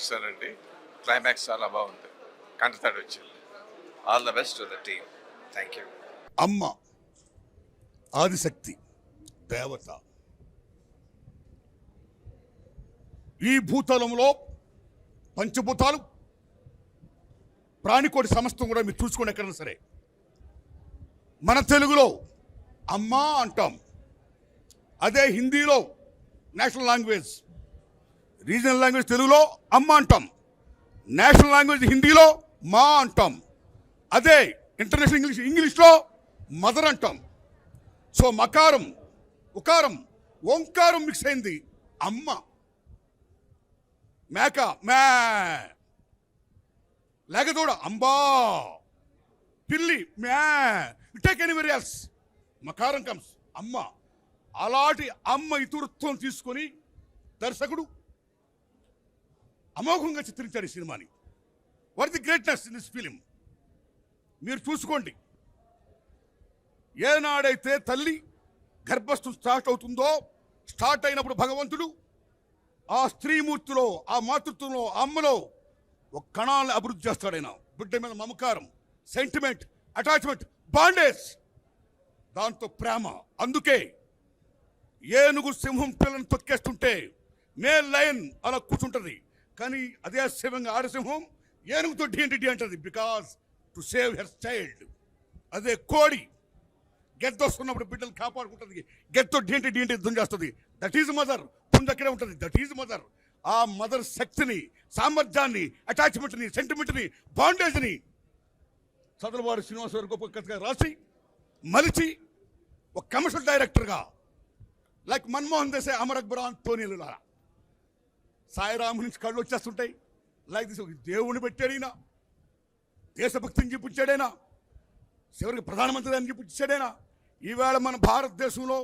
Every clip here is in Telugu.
చూసానండి. క్లైమాక్స్ చాలా బాగుంది, కంటతడి వచ్చింది. All the best to the team. Thank you. అమ్మ ఆదిశక్తి దేవత ఈ భూతలంలో పంచభూతాలు ప్రాణికోటి సమస్తం కూడా మీరు చూసుకోండి. ఎక్కడైనా సరే మన తెలుగులో అమ్మ అంటాం, అదే హిందీలో నేషనల్ లాంగ్వేజ్, రీజనల్ లాంగ్వేజ్ తెలుగులో అమ్మ అంటాం, నేషనల్ లాంగ్వేజ్ హిందీలో మా అంటాం, అదే ఇంటర్నేషనల్ ఇంగ్లీష్లో మదర్ అంటాం. సో మకారం ఉకారం ఓంకారం మిక్స్ అయింది అమ్మ. మేక మే, లేకదోడ అంబా, పిల్లి మ్యా, టేక్ ఎనీవేర్ ఎల్స్, మకారం కమ్స్ అమ్మ. అలాంటి అమ్మ ఇతృత్వం తీసుకొని దర్శకుడు అమోఘంగా చిత్రించాడు ఈ సినిమాని. What the greatness in this film మీరు చూసుకోండి. ఏనాడైతే తల్లి గర్భస్థం స్టార్ట్ అవుతుందో, స్టార్ట్ అయినప్పుడు భగవంతుడు ఆ స్త్రీమూర్తిలో, ఆ మాతృత్వంలో, ఆ అమ్మలో ఒక కణాలను అభివృద్ధి చేస్తాడు. ఆయన బిడ్డ మీద మమకారం, సెంటిమెంట్, అటాచ్మెంట్, బాండేజ్, దాంతో ప్రేమ. అందుకే ఏనుగు సింహం పిల్లని తొక్కేస్తుంటే మేల్ లయన్ అలా కూర్చుంటుంది, కానీ అదే సింహంగా ఆడసింహం ఏనుగుతో డి అంటది, because to save her child. అదే కోడి గెద్ద వస్తున్నప్పుడు బిడ్డలు కాపాడుకుంటుంది, గెద్దో డి యుద్ధం చేస్తుంది. That is mother. పుంజ అక్కడే ఉంటుంది, దట్ ఈజ్ మదర్. ఆ మదర్ శక్తిని, సామర్థ్యాన్ని, అటాచ్మెంట్ని, సెంటిమెంట్ని, బాండేజ్ని చదలవాడు శ్రీనివాసరావు గొప్ప కథగా రాసి మలిచి ఒక కమర్షియల్ డైరెక్టర్గా లైక్ మన్మోహన్ దేశాయ్, అమర్ అక్బర్, అంతోనీలు సాయిరాము నుంచి కళ్ళు వచ్చేస్తుంటాయి. లైక్ దిస్ దేవుని పెట్టాడైనా, దేశభక్తిని చూపించాడైనా, చివరికి ప్రధానమంత్రి అని చూపించాడైనా. ఈవేళ మన భారతదేశంలో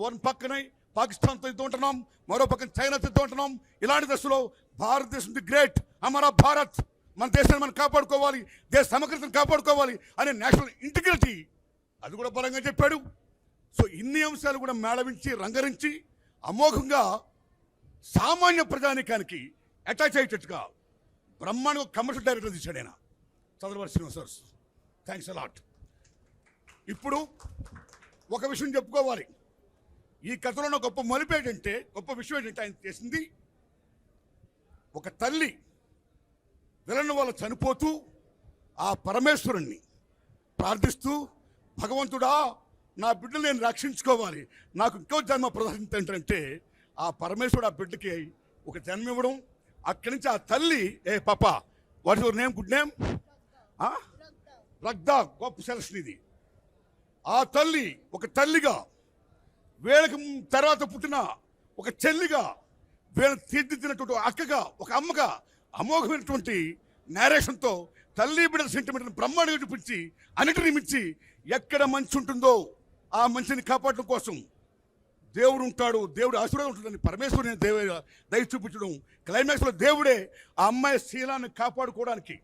వన్ పక్కనే పాకిస్తాన్తో యుద్ధం ఉంటున్నాం, మరో పక్కన చైనాతో యుద్ధం ఉంటున్నాం. ఇలాంటి దశలో భారతదేశం ది గ్రేట్, అమరా భారత్, మన దేశాన్ని మనం కాపాడుకోవాలి, దేశ సమగ్రతను కాపాడుకోవాలి అనే నేషనల్ ఇంటిగ్రిటీ అది కూడా బలంగా చెప్పాడు. సో ఇన్ని అంశాలు కూడా మేళవించి రంగరించి అమోఘంగా సామాన్య ప్రజానికానికి అటాచ్ అయ్యేటట్టుగా బ్రహ్మాండంగా కమర్షియల్ డైరెక్టర్ తీశాడు ఆయన, చంద్రబాబు శ్రీనివాస్. Thanks a lot. ఇప్పుడు ఒక విషయం చెప్పుకోవాలి. ఈ కథలో ఉన్న గొప్ప మలుపు ఏంటంటే, గొప్ప విషయం ఏంటంటే, ఆయన చేసింది ఒక తల్లి విలన్ వల్ల చనిపోతూ ఆ పరమేశ్వరుణ్ణి ప్రార్థిస్తూ, భగవంతుడా నా బిడ్డను నేను రక్షించుకోవాలి, నాకు ఇంకో జన్మ ప్రదర్శించంటే ఆ పరమేశ్వరుడు ఆ బిడ్డకి ఒక జన్మ ఇవ్వడం. అక్కడి నుంచి ఆ తల్లి, ఏ పాప what your name, good name, రగ్దా, గొప్ప సెలక్షన్ ఇది. ఆ తల్లి ఒక తల్లిగా, వీళ్ళకి తర్వాత పుట్టిన ఒక చెల్లిగా, వీళ్ళని తీర్చిదిద్దినటువంటి అక్కగా, ఒక అమ్మగా అమోఘమైనటువంటి నేరేషన్తో తల్లి బిడ్డల సెంటిమెంట్ని బ్రహ్మాండంగా చూపించి అన్నిటిని మించి ఎక్కడ మంచి ఉంటుందో ఆ మంచిని కాపాడడం కోసం దేవుడు ఉంటాడు, దేవుడు ఆశీర్వాదం ఉంటుందని పరమేశ్వరుని దయ చూపించడం. క్లైమాక్స్లో దేవుడే ఆ అమ్మాయి శీలాన్ని కాపాడుకోవడానికి,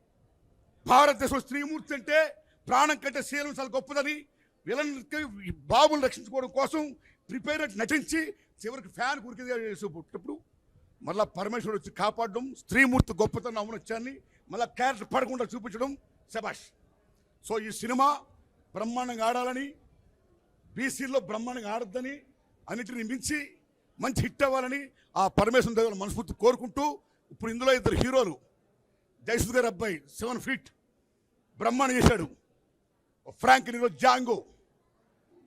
భారతదేశంలో స్త్రీమూర్తి అంటే ప్రాణం కంటే శీలం చాలా గొప్పదని వీళ్ళకి బాబుని రక్షించుకోవడం కోసం ప్రిపేర్ నటించి చివరికి ఫ్యాన్ పుట్టినప్పుడు మళ్ళీ పరమేశ్వరుడు వచ్చి కాపాడడం, స్త్రీమూర్తి గొప్పతనం అవనొచ్చాన్ని మళ్ళీ క్యారెక్టర్ పడకుండా చూపించడం, శబాష్. సో ఈ సినిమా బ్రహ్మాండంగా ఆడాలని, బీసీలో బ్రహ్మాండంగా ఆడద్దని, అన్నిటిని మించి మంచి హిట్ అవ్వాలని ఆ పరమేశ్వరుని దగ్గర మనస్ఫూర్తి కోరుకుంటూ, ఇప్పుడు ఇందులో ఇద్దరు హీరోలు, జయసుద్ గారి అబ్బాయి 7 feet బ్రహ్మాండం చేశాడు, ఓ ఫ్రాంక్ నీరో జాంగో,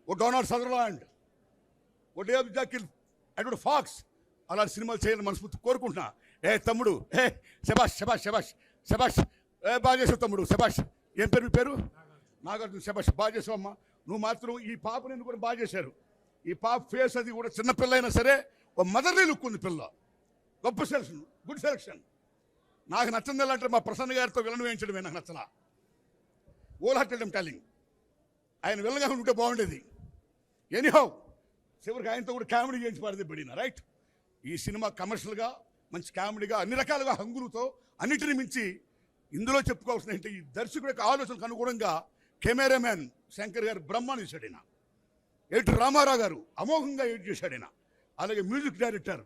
ఓ డొనాల్డ్ సదర్లాండ్, ఓ డేవ్ జాకిల్, అటువంటి ఫాక్స్, అలాంటి సినిమాలు చేయాలని మనస్ఫూర్తి కోరుకుంటున్నా. ఏ తమ్ముడు, ఏ శబాష్ శబాష్ శబాష్ శబాష్, ఏ బాగా చేసావు తమ్ముడు, శబాష్. ఏం పేరు మీ పేరు? నాగార్జున. శబాష్, బాగా చేసావు అమ్మా. నువ్వు మాత్రం ఈ పాప నేను కూడా బాగా చేశారు. ఈ పాప ఫేస్ అది కూడా చిన్నపిల్ల అయినా సరే ఒక మదర్లీ లుక్ ఉంది పిల్ల. గొప్ప సెలక్షన్, గుడ్ సెలక్షన్. నాకు నచ్చింది ఎలా అంటే మా ప్రసన్న గారితో విలన్ వేయించడమే నాకు నచ్చలా. ఓల్ హార్టెడ్ టెలింగ్, ఆయన విలన్గా ఉంటే బాగుండేది. ఎనీహౌ చివరికి ఆయనతో కూడా కామెడీ చేయించి పాడితే పడిన రైట్. ఈ సినిమా కమర్షియల్గా మంచి కామెడీగా అన్ని రకాలుగా హంగులతో అన్నిటిని మించి ఇందులో చెప్పుకోవాల్సిన ఏంటి, ఈ దర్శకుడి యొక్క ఆలోచనకు అనుగుణంగా కెమెరామ్యాన్ శంకర్ గారు బ్రహ్మాండం చేశాడు ఆయన, ఎడిటర్ రామారావు గారు అమోఘంగా ఎడిట్ చేశాడు ఆయన, అలాగే మ్యూజిక్ డైరెక్టర్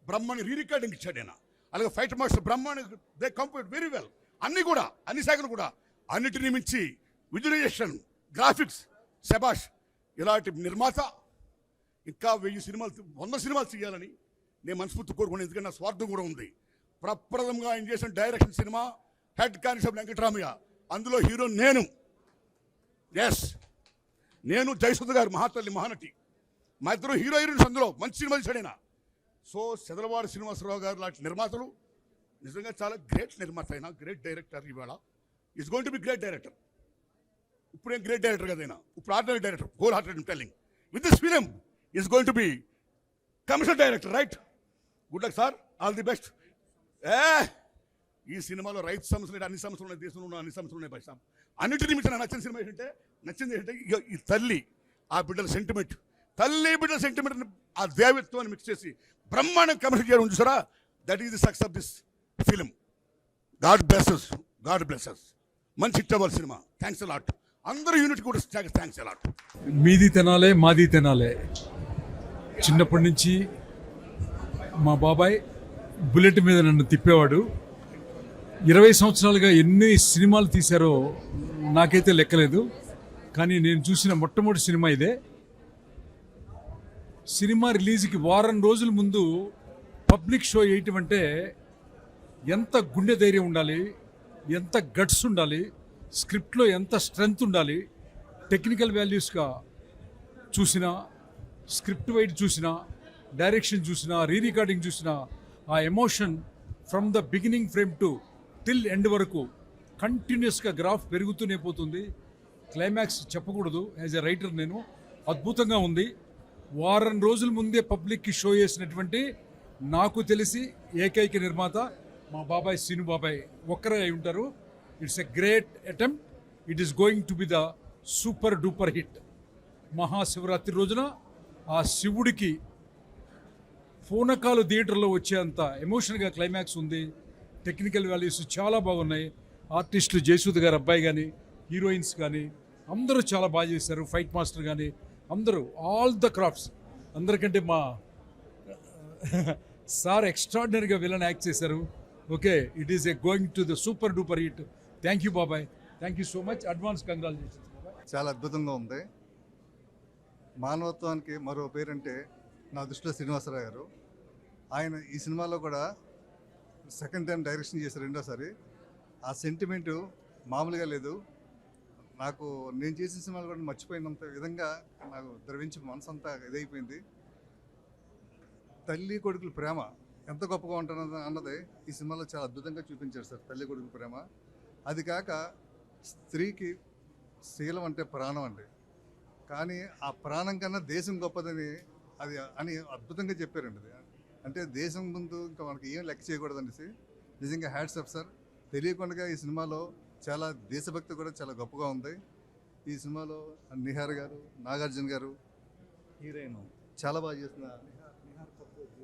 బ్రహ్మాండ రీ రికార్డింగ్ ఇచ్చాడు ఆయన. అలాగే fight master Brahmanda, they complete very well. అన్ని కూడా, అన్ని శాఖలు కూడా, అన్నిటిని మించి విజువలైజేషన్, గ్రాఫిక్స్, శబాష్. ఇలాంటి నిర్మాత ఇంకా 1000 సినిమాలు 100 సినిమాలు చేయాలని నేను మనస్ఫూర్తి కోరుకున్నాను. ఎందుకంటే నా స్వార్థం కూడా ఉంది. ప్రప్రథంగా ఆయన చేసిన direction cinema head constable Venkataramayya, అందులో హీరో నేను. ఎస్, నేను జయసుధ గారు మహాతల్లి మహానటి, మా ఇద్దరు హీరో హీరోయిన్స్ అందులో మంచి సినిమా తీసాడైనా. సో సెదలవాడ శ్రీనివాసరావు గారు లాంటి నిర్మాతలు నిజంగా చాలా గ్రేట్ నిర్మాత అయినా, గ్రేట్ డైరెక్టర్. ఇవాళ is going to be great director. ఇప్పుడేం గ్రేట్ డైరెక్టర్ కదైనా, ఇప్పుడు ordinary director. Whole hearted telling with this film is going to B commercial director, right? Good luck sir, all the best. ఈ సినిమాలో రైతు సమస్యలు, అన్ని సమస్యలు ఉన్నాయి, దేశంలో ఉన్న అన్ని సమస్యలు ఉన్నాయి. పైసా అన్నిటిని మించిన నచ్చిన సినిమా ఏంటంటే, నచ్చింది ఏంటంటే ఈ తల్లి ఆ బిడ్డల సెంటిమెంట్, తల్లి బిడ్డల సెంటిమెంట్ ఆ దేవత్వాన్ని మిక్స్ చేసి బ్రహ్మాండం కమర్షియల్ చేయడం చూసారా. That is the success of this film. God blesses, God blesses. మంచి హిట్ అవ్వాలి సినిమా. Thanks a lot. అందరూ యూనిట్ కూడా థ్యాంక్స్ అలాట్. మీది తినాలే మాది తినాలే. చిన్నప్పటి నుంచి మా బాబాయ్ బుల్లెట్ మీద నన్ను తిప్పేవాడు. 20 సంవత్సరాలుగా ఎన్ని సినిమాలు తీశారో నాకైతే లెక్కలేదు. కానీ నేను చూసిన మొట్టమొదటి సినిమా ఇదే. సినిమా రిలీజ్కి వారం రోజుల ముందు పబ్లిక్ షో వేయటం అంటే ఎంత గుండె ధైర్యం ఉండాలి, ఎంత గట్స్ ఉండాలి, స్క్రిప్ట్లో ఎంత స్ట్రెంగ్త్ ఉండాలి. టెక్నికల్ వాల్యూస్గా చూసినా, స్క్రిప్ట్ వైడ్ చూసినా, డైరెక్షన్ చూసినా, రీ రికార్డింగ్ చూసినా, ఆ emotion from the beginning frame to till end వరకు కంటిన్యూస్గా గ్రాఫ్ పెరుగుతూనే పోతుంది. క్లైమాక్స్ చెప్పకూడదు. యాజ్ ఎ రైటర్ నేను, అద్భుతంగా ఉంది. వారం రోజుల ముందే పబ్లిక్కి షో చేసినటువంటి నాకు తెలిసి ఏకైక నిర్మాత మా బాబాయ్ సీను బాబాయ్ ఒక్కరే అయి ఉంటారు. It's a great attempt. It is going to be the super duper hit. Mahashivaratri రోజున ఆ శివుడికి పూనకాలు థియేటర్లో వచ్చేంత ఎమోషన్గా క్లైమాక్స్ ఉంది. టెక్నికల్ వాల్యూస్ చాలా బాగున్నాయి. ఆర్టిస్టులు జయసూద్ గారు అబ్బాయి కానీ, హీరోయిన్స్ కానీ అందరూ చాలా బాగా చేశారు. ఫైట్ మాస్టర్ కానీ అందరూ, ఆల్ ద క్రాఫ్ట్స్. అందరికంటే మా సార్ ఎక్స్ట్రాడినరీగా విలన్ యాక్ట్ చేశారు. Okay, it is a going to the super duper hit. Thank you బాబాయ్, thank you so much. Advance congratulations బాబాయ్. చాలా అద్భుతంగా ఉంది. మానవత్వానికి మరో పేరంటే నా దృష్టిలో శ్రీనివాసరావు గారు. ఆయన ఈ సినిమాలో కూడా సెకండ్ టైం డైరెక్షన్ చేశారు, రెండోసారి. ఆ సెంటిమెంటు మామూలుగా లేదు. నాకు నేను చేసిన సినిమాలు కూడా మర్చిపోయినంత విధంగా నాకు ద్రవించి మనసంతా ఇదైపోయింది. తల్లి కొడుకుల ప్రేమ ఎంత గొప్పగా ఉంటున్నది అన్నది ఈ సినిమాలో చాలా అద్భుతంగా చూపించారు సార్. తల్లి కొడుకుల ప్రేమ, అది కాక స్త్రీకి శీలం అంటే ప్రాణం అండి. కానీ ఆ ప్రాణం కన్నా దేశం గొప్పదని అది అని అద్భుతంగా చెప్పారండి. అది అంటే దేశం ముందు ఇంకా మనకి ఏం లెక్క చేయకూడదనేసి నిజంగా హ్యాట్స్ ఆఫ్ సార్. తెలియకుండా ఈ సినిమాలో చాలా దేశభక్తి కూడా చాలా గొప్పగా ఉంది. ఈ సినిమాలో నిహార్ గారు, నాగార్జున గారు, హీరోయిన్ చాలా బాగా చేసిన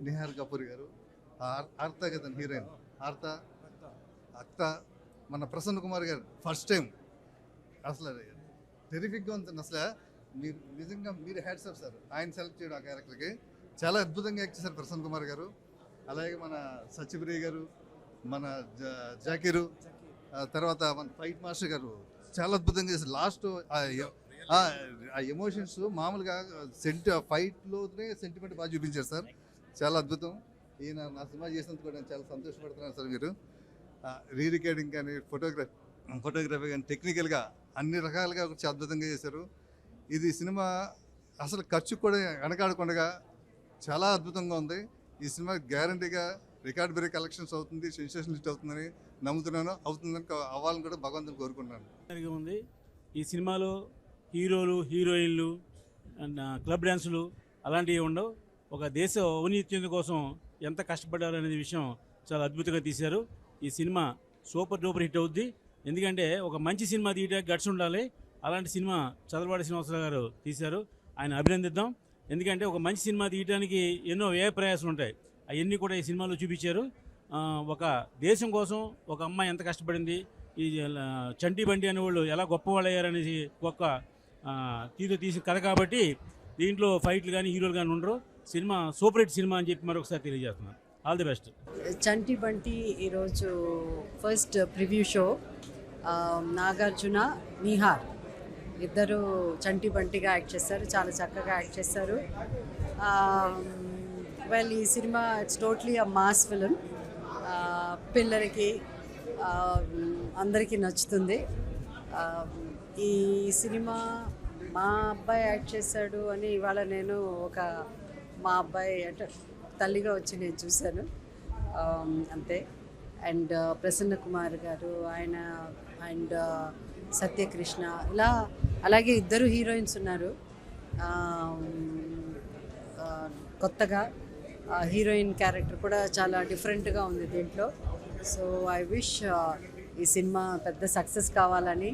నిహార్ కపూర్ గారు, ఆర్త కదండి హీరోయిన్, ఆర్త అక్త, మన ప్రసన్న కుమార్ గారు ఫస్ట్ టైం అసలు టెరిఫిక్గా ఉంటుంది. అసలు మీరు నిజంగా మీరు హ్యాట్స్ ఆఫ్ సార్. ఆయన సెలెక్ట్ చేయడం ఆ క్యారెక్టర్కి చాలా అద్భుతంగా యాక్ట్ చేశారు ప్రసన్న కుమార్ గారు. అలాగే మన సత్యప్రియ గారు, మన జాకీరు, తర్వాత మన ఫైట్ మాస్టర్ గారు చాలా అద్భుతంగా చేశారు. లాస్ట్ ఆ ఎమోషన్స్ మామూలుగా ఫైట్లోనే సెంటిమెంట్ బాగా చూపించారు సార్. చాలా అద్భుతం. ఈయన నా సినిమా చేసినందుకు కూడా నేను చాలా సంతోషపడుతున్నాను సార్. మీరు రీ రికార్డింగ్ కానీ, ఫోటోగ్రఫీ కానీ, టెక్నికల్గా అన్ని రకాలుగా చాలా అద్భుతంగా చేశారు. ఇది సినిమా అసలు ఖర్చు కూడా వెనకాడకుండా చాలా అద్భుతంగా ఉంది. ఈ సినిమా గ్యారంటీగా రికార్డ్ బ్రేక్ కలెక్షన్స్ అవుతుంది, సెన్సేషన్ హిట్ అవుతుందని నమ్ముతున్నాను. అవుతుందని అవ్వాలని కూడా భగవంతుని కోరుకుంటున్నాను. ఉంది ఈ సినిమాలో హీరోలు, హీరోయిన్లు, క్లబ్ డ్యాన్సులు అలాంటివి ఉండవు. ఒక దేశ ఔన్నత్యం కోసం ఎంత కష్టపడ్డారు అనేది విషయం చాలా అద్భుతంగా తీశారు. ఈ సినిమా సూపర్ డూపర్ హిట్ అవుద్ది. ఎందుకంటే ఒక మంచి సినిమా తీయడానికి గట్స్ ఉండాలి. అలాంటి సినిమా చదలవాడి శ్రీనివాసరావు గారు తీశారు. ఆయన అభినందిద్దాం. ఎందుకంటే ఒక మంచి సినిమా తీయడానికి ఎన్నో వ్యయ ప్రయాసాలు ఉంటాయి. అవన్నీ కూడా ఈ సినిమాలో చూపించారు. ఒక దేశం కోసం ఒక అమ్మాయి ఎంత కష్టపడింది, ఈ చంటి బండి అనేవాళ్ళు ఎలా గొప్పవాళ్ళు అయ్యారనేసి ఒక తీరు తీసిన కథ కాబట్టి దీంట్లో ఫైట్లు కానీ హీరోలు కానీ ఉండరు. సినిమా సూపర్ హిట్ సినిమా అని చెప్పి మరొకసారి తెలియజేస్తున్నాను. All the best. Chanti Banti ఈరోజు first preview show. Nagarjuna, Nihar ఇద్దరు చంటి బంటిగా యాక్ట్ చేస్తారు, చాలా చక్కగా యాక్ట్ చేస్తారు. వెల్, ఈ cinema it's totally a mass film. పిల్లలకి అందరికీ నచ్చుతుంది. ఈ సినిమా మా అబ్బాయి యాక్ట్ చేశాడు అని ఇవాళ నేను మా అబ్బాయి అంటే తల్లిగా వచ్చి నేను చూశాను, అంతే. అండ్ ప్రసన్న కుమార్ గారు ఆయన అండ్ సత్యకృష్ణ, ఇలా అలాగే ఇద్దరు హీరోయిన్స్ ఉన్నారు. కొత్తగా హీరోయిన్ క్యారెక్టర్ కూడా చాలా డిఫరెంట్గా ఉంది దీంట్లో. సో ఐ విష్ ఈ సినిమా పెద్ద సక్సెస్ కావాలని.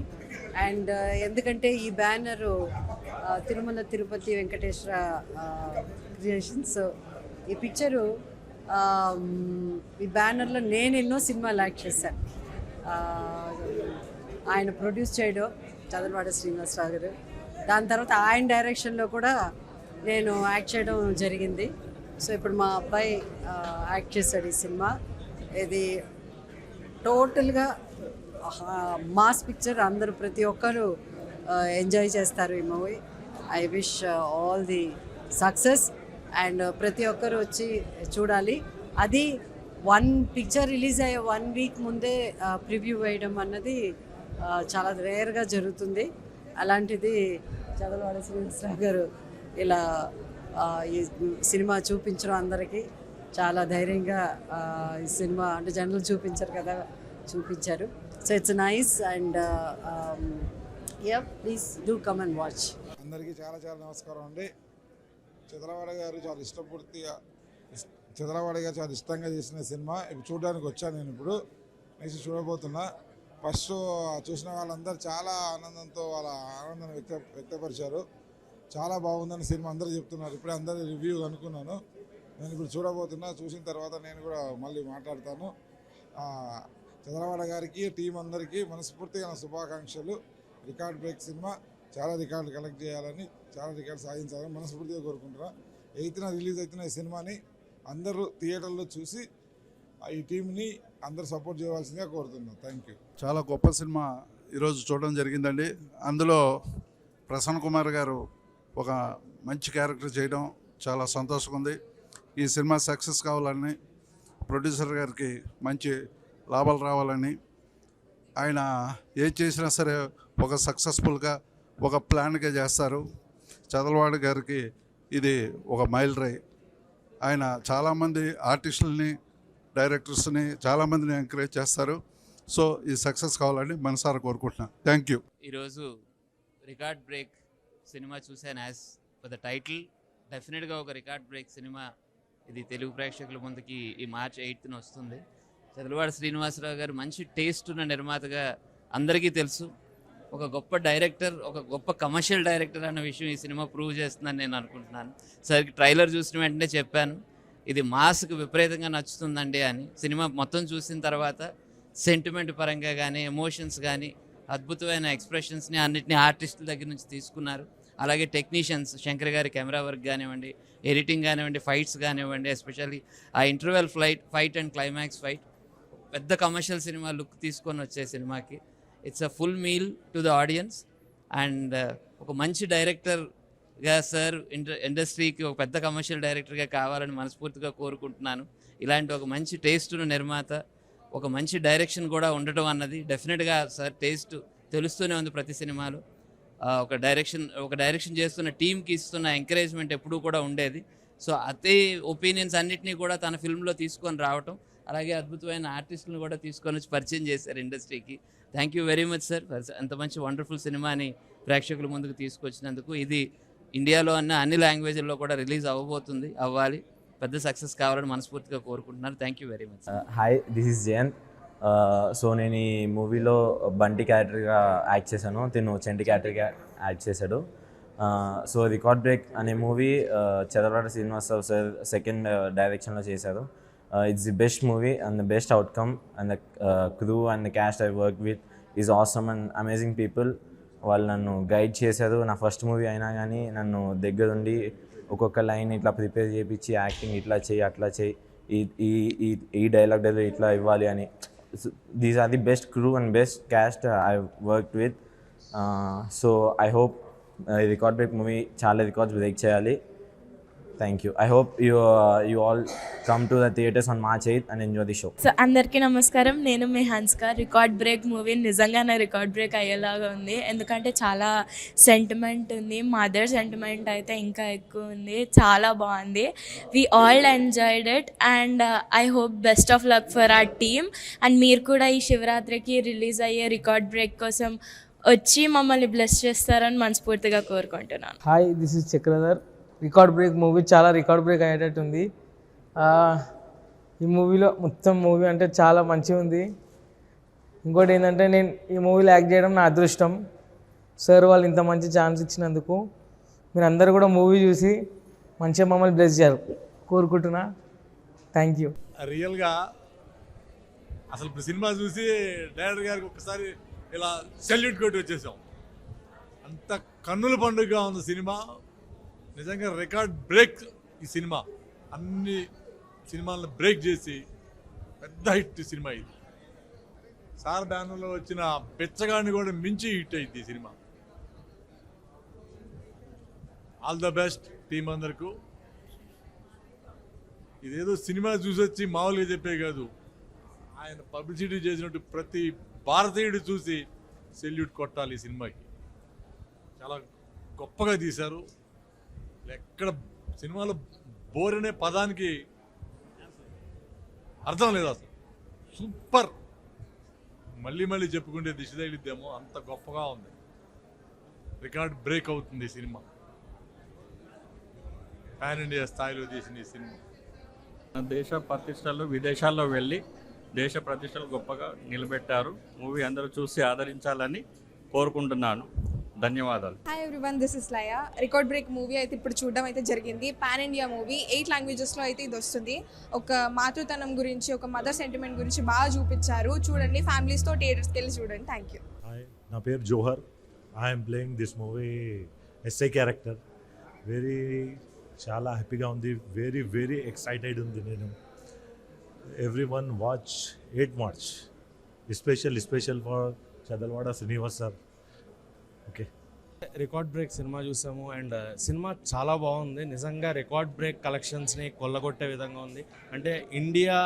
అండ్ ఎందుకంటే ఈ బ్యానరు తిరుమల తిరుపతి వెంకటేశ్వర క్రియేషన్స్. ఈ పిక్చరు ఈ బ్యానర్లో నేను ఎన్నో సినిమాలు యాక్ట్ చేశాను. ఆయన ప్రొడ్యూస్ చేయడం చదలవాడ శ్రీనివాసరావు గారు, దాని తర్వాత ఆయన డైరెక్షన్లో కూడా నేను యాక్ట్ చేయడం జరిగింది. సో ఇప్పుడు మా అబ్బాయి యాక్ట్ చేశాడు ఈ సినిమా. ఇది టోటల్గా మాస్ పిక్చర్, అందరూ ప్రతి ఒక్కరు ఎంజాయ్ చేస్తారు ఈ movie. I wish all the success and ప్రతి ఒక్కరు వచ్చి చూడాలి. అది పిక్చర్ రిలీజ్ అయ్యే 1 వీక్ ముందే ప్రివ్యూ వేయడం అన్నది చాలా రేర్గా జరుగుతుంది. అలాంటిది చదలవాడ శ్రీనివాసరావు గారు ఇలా ఈ సినిమా చూపించడం అందరికీ చాలా ధైర్యంగా ఈ సినిమా అంటే జనరల్ చూపించారు కదా, చూపించారు. So it's nice and please do come and watch. అందరికీ చాలా చాలా నమస్కారం అండి. చదలవాడ గారు చాలా చాలా ఇష్టంగా చేసిన సినిమా ఇప్పుడు చూడడానికి వచ్చాను. నేను ఇప్పుడు నెక్స్ట్ చూడబోతున్నా. ఫస్ట్ చూసిన వాళ్ళందరూ చాలా ఆనందంతో వాళ్ళ ఆనందాన్ని వ్యక్తపరిచారు. చాలా బాగుందని సినిమా అందరూ చెప్తున్నారు. ఇప్పుడే అందరూ రివ్యూ అనుకున్నాను. నేను ఇప్పుడు చూడబోతున్నా. చూసిన తర్వాత నేను కూడా మళ్ళీ మాట్లాడతాను. చదలవాడ గారికి, టీం అందరికీ మనస్ఫూర్తిగా నా శుభాకాంక్షలు. రికార్డ్ బ్రేక్ సినిమా, చాలా రికార్డులు కలెక్ట్ చేయాలని, చాలా రికార్డు సాధించాలని మనస్ఫూర్తిగా కోరుకుంటున్నా. 8న రిలీజ్ అవుతున్న ఈ సినిమాని అందరూ థియేటర్లో చూసి ఈ టీంని అందరూ సపోర్ట్ చేయవలసిందిగా కోరుతున్నాను. Thank you. చాలా గొప్ప సినిమా ఈరోజు చూడడం జరిగిందండి. అందులో ప్రసన్న కుమార్ గారు ఒక మంచి క్యారెక్టర్ చేయడం చాలా సంతోషంగా ఉంది. ఈ సినిమా సక్సెస్ కావాలని, ప్రొడ్యూసర్ గారికి మంచి లాభాలు రావాలని, ఆయన ఏది చేసినా సరే ఒక సక్సెస్ఫుల్గా ఒక ప్లాన్గా చేస్తారు. చదలవాడ గారికి ఇది ఒక మైల్ రైల్. ఆయన చాలామంది ఆర్టిస్టులని, డైరెక్టర్స్ని చాలామందిని ఎంకరేజ్ చేస్తారు. సో ఈ సక్సెస్ కావాలని మనసారా కోరుకుంటున్నాను. Thank you. ఈరోజు రికార్డ్ బ్రేక్ సినిమా చూశాను. యాజ్ ఫర్ ద టైటిల్, డెఫినెట్గా ఒక రికార్డ్ బ్రేక్ సినిమా ఇది తెలుగు ప్రేక్షకుల ముందుకి ఈ March 8న వస్తుంది. చదలవాడ శ్రీనివాసరావు గారు మంచి టేస్ట్ ఉన్న నిర్మాతగా అందరికీ తెలుసు. ఒక గొప్ప డైరెక్టర్, ఒక గొప్ప కమర్షియల్ డైరెక్టర్ అన్న విషయం ఈ సినిమా ప్రూవ్ చేస్తుందని నేను అనుకుంటున్నాను. సరికి ట్రైలర్ చూసిన వెంటనే చెప్పాను, ఇది మాస్కి విపరీతంగా నచ్చుతుందండి అని. సినిమా మొత్తం చూసిన తర్వాత సెంటిమెంట్ పరంగా కానీ, ఎమోషన్స్ కానీ, అద్భుతమైన ఎక్స్ప్రెషన్స్ని అన్నిటిని ఆర్టిస్టుల దగ్గర నుంచి తీసుకున్నారు. అలాగే టెక్నీషియన్స్, శంకర్ గారి కెమెరా వర్క్ కానివ్వండి, ఎడిటింగ్ కానివ్వండి, ఫైట్స్ కానివ్వండి, ఎస్పెషల్లీ ఆ interval fight and climax fight పెద్ద కమర్షియల్ సినిమా లుక్ తీసుకొని వచ్చే సినిమాకి it's a full meal to the audience. And ఒక మంచి డైరెక్టర్గా సార్ ఇండస్ట్రీకి ఒక పెద్ద కమర్షియల్ డైరెక్టర్గా కావాలని మనస్ఫూర్తిగా కోరుకుంటున్నాను. ఇలాంటి ఒక మంచి టేస్ట్ను నిర్మాత, ఒక మంచి డైరెక్షన్ కూడా ఉండటం అన్నది డెఫినెట్గా సార్ టేస్ట్ తెలుస్తూనే ఉంది ప్రతి సినిమాలో. ఒక డైరెక్షన్ చేస్తున్న టీంకి ఇస్తున్న ఎంకరేజ్మెంట్ ఎప్పుడూ కూడా ఉండేది. సో అదే ఒపీనియన్స్ అన్నిటినీ కూడా తన ఫిల్మ్లో తీసుకొని రావటం, అలాగే అద్భుతమైన ఆర్టిస్టులను కూడా తీసుకొని వచ్చి పరిచయం చేశారు ఇండస్ట్రీకి. Thank you very much sir for అంత మంచి వండర్ఫుల్ సినిమాని ప్రేక్షకుల ముందుకు తీసుకొచ్చినందుకు. ఇది ఇండియాలో అన్ని లాంగ్వేజ్ల్లో కూడా రిలీజ్ అవ్వాలి, పెద్ద సక్సెస్ కావాలని మనస్ఫూర్తిగా కోరుకుంటున్నారు. Thank you very much. Hi, this is Jayant. So నేను ఈ మూవీలో బంటి క్యారెక్టర్గా యాక్ట్ చేశాను, తిను చంటి క్యారెక్టర్గా యాక్ట్ చేశాడు. సో రికార్డ్ బ్రేక్ అనే movie Chadalavada Srinivasarao sir second డైరెక్షన్లో చేశారు. It's the best movie and the best outcome and the crew and the cast I work with is awesome and amazing people. వాళ్ళు నన్ను గైడ్ చేశారు. నా ఫస్ట్ మూవీ అయినా కానీ నన్ను దగ్గరుండి ఒక్కొక్క లైన్ ఇట్లా ప్రిపేర్ చేయించి, యాక్టింగ్ ఇట్లా చేయి అట్లా చేయి, ఈ డైలాగ్ డెలివరీ ఇట్లా ఇవ్వాలి అని. These are the best crew and best cast I worked with. So I hope ఈ రికార్డ్ బ్రేక్ మూవీ చాలా రికార్డ్స్ బ్రేక్ చేయాలి. Thank you. I hope you all come to the theatres on March 8th and enjoy the show. So అందరికీ నమస్కారం. నేను మీ హన్స్కా. రికార్డ్ బ్రేక్ మూవీ నిజంగానే రికార్డ్ బ్రేక్ అయ్యేలాగా ఉంది. ఎందుకంటే చాలా సెంటిమెంట్ ఉంది. మదర్ సెంటిమెంట్ అయితే ఇంకా ఎక్కువ ఉంది. చాలా బాగుంది. We all enjoyed it and I hope best of luck for our team. And మీరు కూడా ఈ శివరాత్రికి రిలీజ్ అయ్యే రికార్డ్ బ్రేక్ కోసం వచ్చి మమ్మల్ని బ్లెస్ చేస్తారని మనస్ఫూర్తిగా కోరుకుంటున్నాను. Hi, this is Chakradhar. Record break movie చాలా రికార్డ్ బ్రేక్ అయ్యేటట్టు ఉంది. ఈ మూవీలో మొత్తం మూవీ అంటే చాలా మంచిగా ఉంది. ఇంకోటి ఏంటంటే నేను ఈ మూవీలో యాక్ట్ చేయడం నా అదృష్టం. సార్ వాళ్ళు ఇంత మంచి ఛాన్స్ ఇచ్చినందుకు మీరు అందరూ కూడా మూవీ చూసి మంచిగా మమ్మల్ని బ్లెస్ చేయాలి కోరుకుంటున్నా. Thank you. రియల్గా అసలు ఇప్పుడు సినిమా చూసి డైరెక్టర్ గారికి ఒకసారి ఇలా సెల్యూట్ కొట్టి వచ్చేసాం. అంత కన్నుల పండుగగా ఉంది సినిమా. నిజంగా రికార్డ్ బ్రేక్ ఈ సినిమా. అన్ని సినిమాలను బ్రేక్ చేసి పెద్ద హిట్ సినిమా ఇది. సార్ బ్యానర్లో వచ్చిన బెచ్చగాడిని కూడా మించి హిట్ అయింది ఈ cinema. All the best team అందరికీ. ఇదేదో సినిమా చూసొచ్చి మామూలుగా చెప్పే కాదు, ఆయన పబ్లిసిటీ చేసినట్టు ప్రతి భారతీయుడు చూసి సెల్యూట్ కొట్టాలి ఈ సినిమాకి. చాలా గొప్పగా తీశారు. ఎక్కడ సినిమాలో బోర్ అనే పదానికి అర్థం లేదు అసలు. సూపర్. మళ్ళీ మళ్ళీ చెప్పుకుంటే దిశ తగిలిద్దేమో అంత గొప్పగా ఉంది. రికార్డ్ బ్రేక్ అవుతుంది ఈ సినిమా. పాన్ ఇండియా స్థాయిలో తీసిన ఈ సినిమా. దేశ ప్రతిష్టలు విదేశాల్లో వెళ్ళి దేశ ప్రతిష్టలు గొప్పగా నిలబెట్టారు. మూవీ అందరూ చూసి ఆదరించాలని కోరుకుంటున్నాను. ధన్యవాదాలు. Hi everyone, this is Laya. Record break movie అయితే ఇప్పుడు చూడడం అయితే జరిగింది. పాన్ ఇండియా మూవీ 8 లాంగ్వేజెస్లో అయితే ఇది వస్తుంది. ఒక మాతృతనం గురించి, ఒక మదర్ సెంటిమెంట్ గురించి బాగా చూపించారు. చూడండి, ఫ్యామిలీస్తో థియేటర్స్కి వెళ్ళి చూడండి. Thank you. హాయ్, నా పేరు Johar. I'm playing this movie SI character. చాలా హ్యాపీగా ఉంది. వెరీ ఎక్సైటెడ్ ఉంది నేను. Everyone watch 8 March. Special for Chadalavada Srinivas sir. Okay. Record break సినిమా చూసాము అండ్ సినిమా చాలా బాగుంది. నిజంగా రికార్డ్ బ్రేక్ కలెక్షన్స్ని కొల్లగొట్టే విధంగా ఉంది. అంటే ఇండియా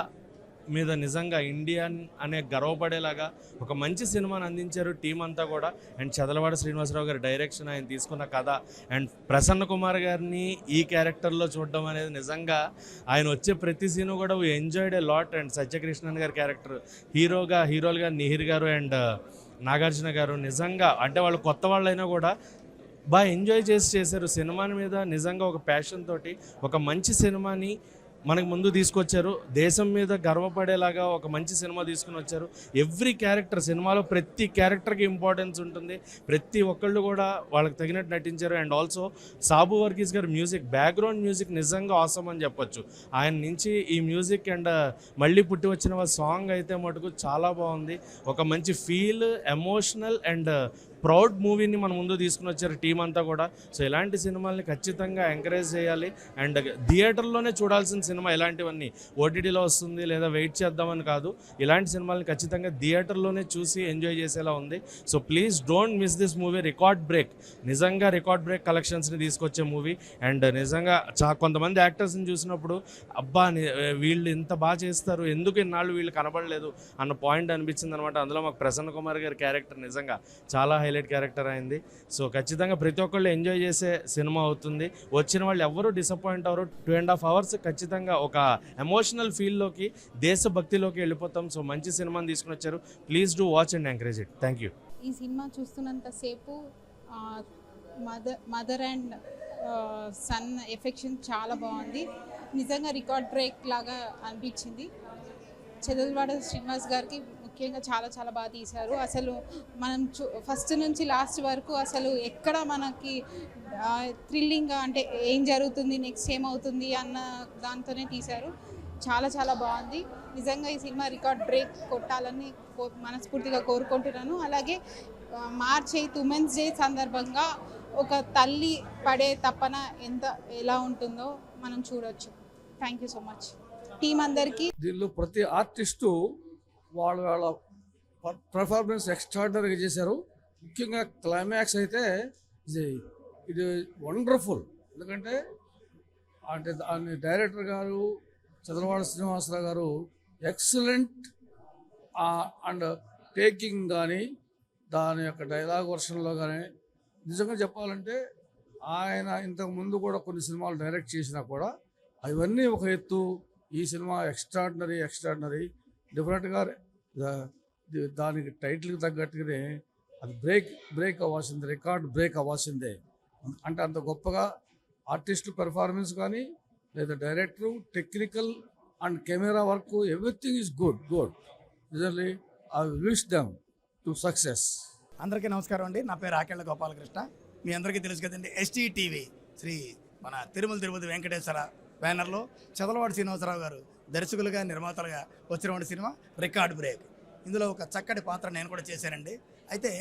మీద నిజంగా ఇండియన్ అనే గర్వపడేలాగా ఒక మంచి సినిమాని అందించారు టీం అంతా కూడా. అండ్ చదలవాడ శ్రీనివాసరావు గారి డైరెక్షన్, ఆయన తీసుకున్న కథ అండ్ ప్రసన్న కుమార్ గారిని ఈ క్యారెక్టర్లో చూడడం అనేది నిజంగా ఆయన వచ్చే ప్రతి సీను కూడా enjoyed a lot. And Satyakrishnan గారి క్యారెక్టర్ హీరోలుగా నిహిర్ గారు అండ్ నాగార్జున గారు నిజంగా అంటే వాళ్ళు కొత్త వాళ్ళైనా కూడా బాగా ఎంజాయ్ చేశారు సినిమాని మీద. నిజంగా ఒక ప్యాషన్ తోటి ఒక మంచి సినిమాని మనకు ముందు తీసుకొచ్చారు. దేశం మీద గర్వపడేలాగా ఒక మంచి సినిమా తీసుకుని వచ్చారు. ఎవ్రీ క్యారెక్టర్ సినిమాలో ప్రతి క్యారెక్టర్కి ఇంపార్టెన్స్ ఉంటుంది. ప్రతి ఒక్కళ్ళు కూడా వాళ్ళకి తగినట్టు నటించారు. అండ్ ఆల్సో సాబు వర్గీస్ గారి మ్యూజిక్, బ్యాక్గ్రౌండ్ మ్యూజిక్ నిజంగా ఆసమ్ అని చెప్పొచ్చు. ఆయన నుంచి ఈ మ్యూజిక్ అండ్ మళ్ళీ పుట్టి వచ్చిన సాంగ్ అయితే మటుకు చాలా బాగుంది. ఒక మంచి ఫీల్, ఎమోషనల్ అండ్ ప్రౌడ్ మూవీని మన ముందు తీసుకుని వచ్చారు టీం అంతా కూడా. సో ఇలాంటి సినిమాల్ని ఖచ్చితంగా ఎంకరేజ్ చేయాలి. అండ్ థియేటర్లోనే చూడాల్సిన సినిమా ఇలాంటివన్నీ. ఓటీటీలో వస్తుంది లేదా వెయిట్ చేద్దామని కాదు, ఇలాంటి సినిమాల్ని ఖచ్చితంగా థియేటర్లోనే చూసి ఎంజాయ్ చేసేలా ఉంది. So please don't miss this movie. Record break, నిజంగా రికార్డ్ బ్రేక్ కలెక్షన్స్ని తీసుకొచ్చే మూవీ. అండ్ నిజంగా కొంతమంది యాక్టర్స్ని చూసినప్పుడు అబ్బా వీళ్ళు ఇంత బాగా చేస్తారు, ఎందుకు ఇన్నాళ్ళు వీళ్ళు కనబడలేదు అన్న పాయింట్ అనిపించింది అనమాట. అందులో మాకు ప్రసన్న కుమార్ గారి క్యారెక్టర్ నిజంగా చాలా హైలైట్ క్యారెక్టర్ అయింది. సో ఖచ్చితంగా ప్రతి ఒక్కళ్ళు ఎంజాయ్ చేసే సినిమా అవుతుంది. వచ్చిన వాళ్ళు ఎవరు డిసప్పాయింట్ అవ్వరు. 2.5 hours ఖచ్చితంగా ఒక ఎమోషనల్ ఫీల్లోకి, దేశభక్తిలోకి వెళ్ళిపోతాం. సో మంచి సినిమాని తీసుకుని వచ్చారు. Please do watch and encourage it. Thank you. ఈ సినిమా చూస్తున్నంతసేపు మదర్ అండ్ సన్ ఎఫెక్షన్ చాలా బాగుంది. నిజంగా రికార్డ్ బ్రేక్ లాగా అనిపించింది. చదలవాడ శ్రీనివాస్ గారికి ముఖ్యంగా చాలా బాగా తీశారు. అసలు మనం ఫస్ట్ నుంచి లాస్ట్ వరకు అసలు ఎక్కడ మనకి థ్రిల్లింగ్గా అంటే ఏం జరుగుతుంది, నెక్స్ట్ ఏమవుతుంది అన్న దాంతోనే తీశారు. చాలా బాగుంది. నిజంగా ఈ సినిమా రికార్డ్ బ్రేక్ కొట్టాలని మనస్ఫూర్తిగా కోరుకుంటున్నాను. అలాగే March 8 ఉమెన్స్ డే సందర్భంగా ఒక తల్లి పడే తపన ఎలా ఉంటుందో మనం చూడొచ్చు. Thank you so much. Team అందరికీ. దీనిలో ప్రతి ఆర్టిస్టు వాళ్ళ పర్ఫార్మెన్స్ ఎక్స్ట్రాడినరీగా చేశారు. ముఖ్యంగా క్లైమాక్స్ అయితే ఇది వండర్ఫుల్. ఎందుకంటే అంటే దాని డైరెక్టర్ గారు చంద్రవాడ శ్రీనివాసరావు గారు ఎక్సలెంట్ అండ్ టేకింగ్ కానీ దాని యొక్క డైలాగ్ వర్షన్లో కానీ నిజంగా చెప్పాలంటే ఆయన ఇంతకు ముందు కూడా కొన్ని సినిమాలు డైరెక్ట్ చేసినా కూడా అవన్నీ ఒక ఎత్తు. ఈ సినిమా ఎక్స్ట్రాడినరీ డెఫినెట్గా దానికి టైటిల్కి తగ్గట్టుగానే అది బ్రేక్ అవ్వాల్సిందే, రికార్డ్ బ్రేక్ అవ్వాల్సిందే. అంటే అంత గొప్పగా ఆర్టిస్ట్ పెర్ఫార్మెన్స్ కానీ లేదా director technical and camera work everything is good. రిజల్లీ I wish them to success. అందరికీ నమస్కారం అండి. నా పేరు ఆకెళ్ళ గోపాలకృష్ణ. మీ అందరికీ తెలుసు కదండి, STTV శ్రీ మన తిరుపతి వెంకటేశ్వర బ్యానర్లో చదలవాడ శ్రీనివాసరావు గారు దర్శకులుగా నిర్మాతలుగా వచ్చినటువంటి సినిమా రికార్డ్ బ్రేక్. ఇందులో ఒక చక్కటి పాత్ర నేను కూడా చేశానండి. అయితే